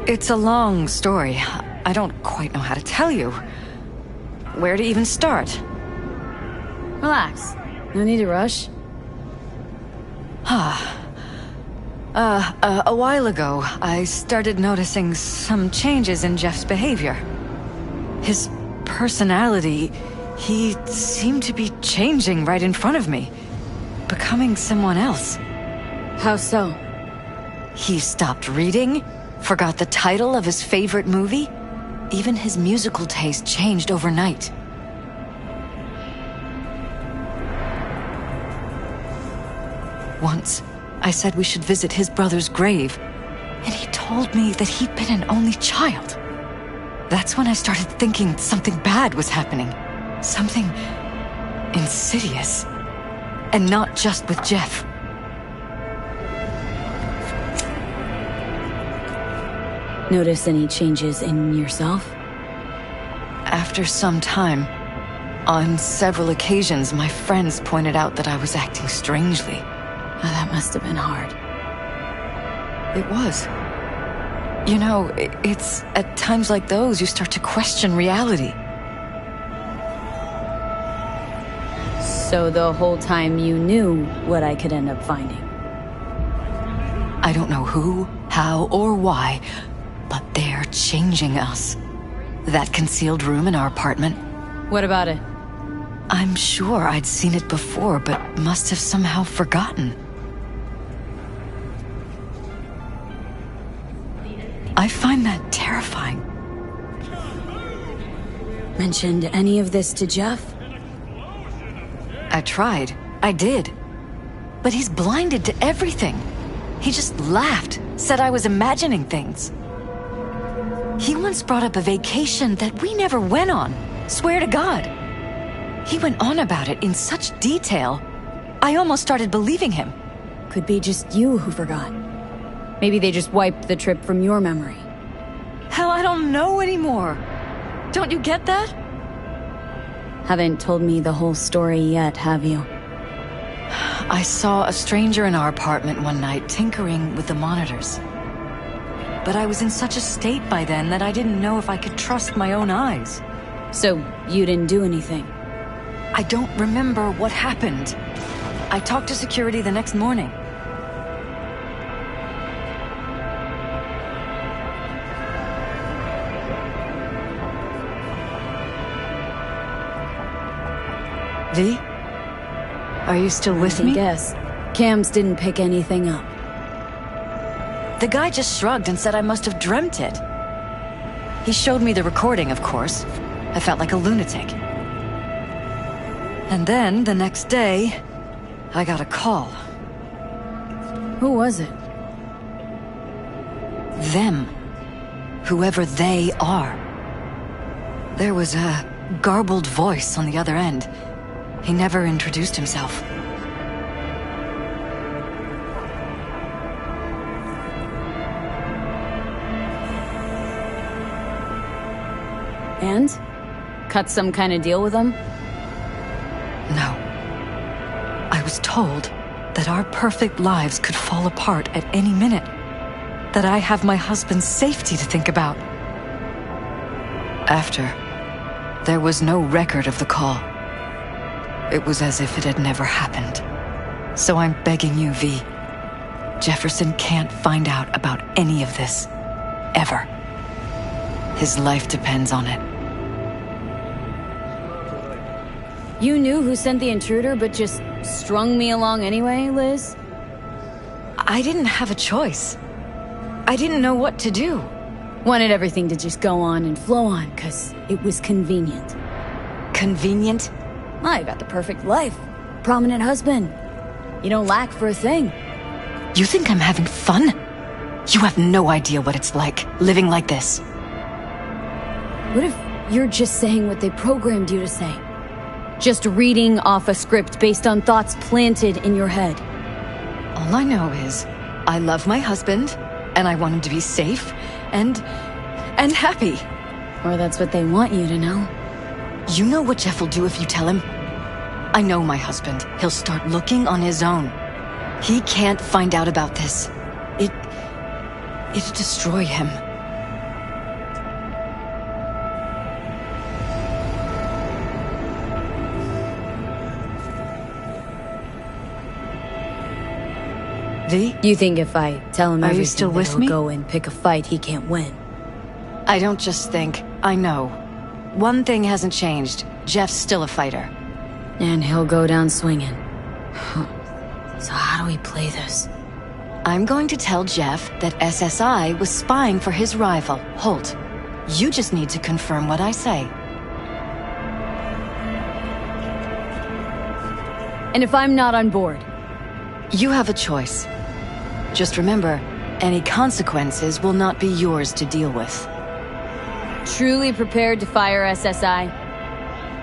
It's a long story. I don't quite know how to tell you. Where to even start? Relax. No need to rush. A while ago, I started noticing some changes in Jeff's behavior. His personality, He seemed to be changing right in front of me. Becoming someone else. How so? He stopped reading, forgot the title of his favorite movie. Even his musical taste changed overnight. Once, I said we should visit his brother's grave, and he told me that he'd been an only child. That's when I started thinking something bad was happening. Something insidious. And not just with Jeff. Notice any changes in yourself? After some time, on several occasions, my friends pointed out that I was acting strangely. Oh, that must have been hard. It was. You know, it's at times like those you start to question reality. So the whole time you knew what I could end up finding? I don't know who, how, or why, but they're changing us. That concealed room in our apartment. What about it? I'm sure I'd seen it before, but must have somehow forgotten. I find that terrifying. Mentioned any of this to Jeff? I tried. I did. But he's blinded to everything. He just laughed, said I was imagining things. He once brought up a vacation that we never went on. Swear to God. He went on about it in such detail, I almost started believing him. Could be just you who forgot. Maybe they just wiped the trip from your memory. Hell, I don't know anymore. Don't you get that? Haven't told me the whole story yet, have you? I saw a stranger in our apartment one night tinkering with the monitors. But I was in such a state by then that I didn't know if I could trust my own eyes. So you didn't do anything? I don't remember what happened. I talked to security the next morning. V? Are you still with me? Yes. Cams didn't pick anything up. The guy just shrugged and said I must have dreamt it. He showed me the recording, of course. I felt like a lunatic. And then, the next day, I got a call. Who was it? Them. Whoever they are. There was a garbled voice on the other end. He never introduced himself. And? Cut some kind of deal with them? No. I was told that our perfect lives could fall apart at any minute. That I have my husband's safety to think about. After, there was no record of the call. It was as if it had never happened. So I'm begging you, V. Jefferson can't find out about any of this. Ever. His life depends on it. You knew who sent the intruder, but just strung me along anyway, Liz? I didn't have a choice. I didn't know what to do. Wanted everything to just go on and flow on, because it was convenient. Convenient? I got the perfect life. Prominent husband. You don't lack for a thing. You think I'm having fun? You have no idea what it's like, living like this. What if you're just saying what they programmed you to say? Just reading off a script based on thoughts planted in your head. All I know is, I love my husband, and I want him to be safe, and happy. Or that's what they want you to know. You know what Jeff will do if you tell him? I know my husband. He'll start looking on his own. He can't find out about this. It'd destroy him. V? You think if I tell him everything, you still with he'll me? go and pick a fight he can't win? I don't just think. I know. One thing hasn't changed. Jeff's still a fighter. And he'll go down swinging. So how do we play this? I'm going to tell Jeff that SSI was spying for his rival, Holt. You just need to confirm what I say. And if I'm not on board? You have a choice. Just remember, any consequences will not be yours to deal with. Truly prepared to fire SSI?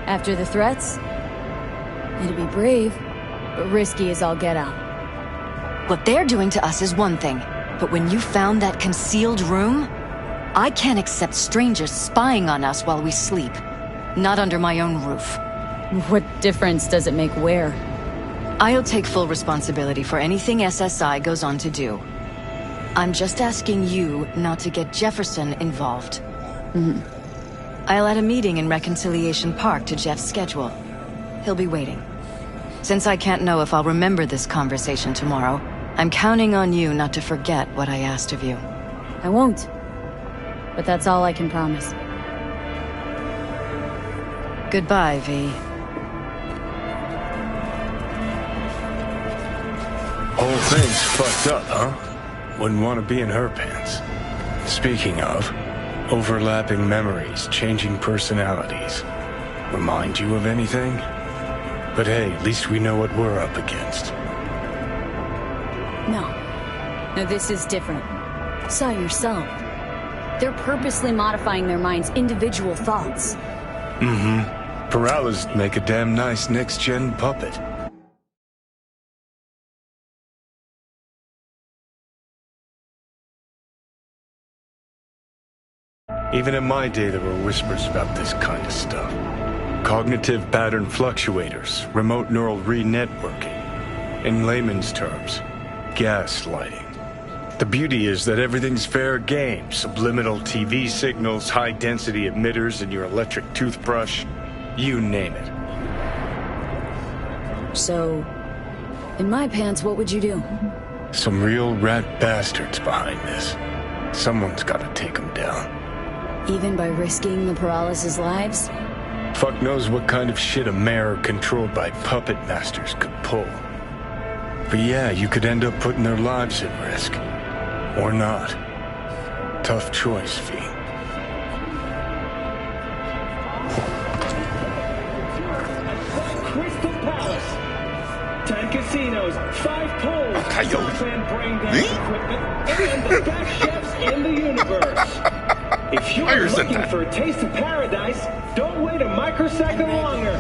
After the threats? It'd be brave, but risky as all get out. What they're doing to us is one thing, but when you found that concealed room, I can't accept strangers spying on us while we sleep. Not under my own roof. What difference does it make where? I'll take full responsibility for anything SSI goes on to do. I'm just asking you not to get Jefferson involved. I'll add a meeting in Reconciliation Park to Jeff's schedule. He'll be waiting. Since I can't know if I'll remember this conversation tomorrow, I'm counting on you not to forget what I asked of you. I won't. But that's all I can promise. Goodbye, V. Whole thing's fucked up, huh? Wouldn't want to be in her pants. Speaking of, overlapping memories, changing personalities. Remind you of anything? But hey, at least we know what we're up against. No. No, this is different. Saw yourself. They're purposely modifying their mind's individual thoughts. Paralysis make a damn nice next-gen puppet. Even in my day, there were whispers about this kind of stuff. Cognitive pattern fluctuators, remote neural re-networking. In layman's terms, gaslighting. The beauty is that everything's fair game. Subliminal TV signals, high-density emitters in your electric toothbrush. You name it. So, in my pants, what would you do? Some real rat bastards behind this. Someone's gotta take them down. Even by risking the paralysis' lives? Fuck knows what kind of shit a mayor controlled by puppet masters could pull. But yeah, you could end up putting their lives at risk. Or not. Tough choice, V. Crystal Palace. 10 casinos, 5 pools, and brain dance equipment, and the best chefs in the universe. If you're looking for a taste of paradise, don't wait a microsecond longer.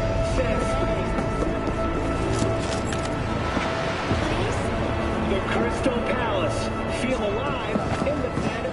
The Crystal Palace. Feel alive in the bed of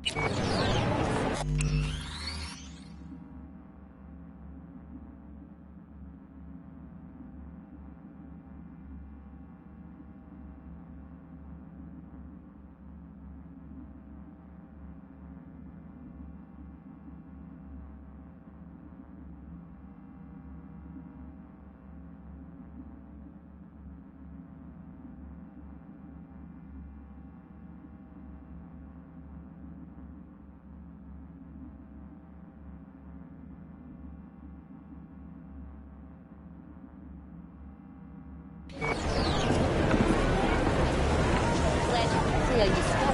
Glad you clear your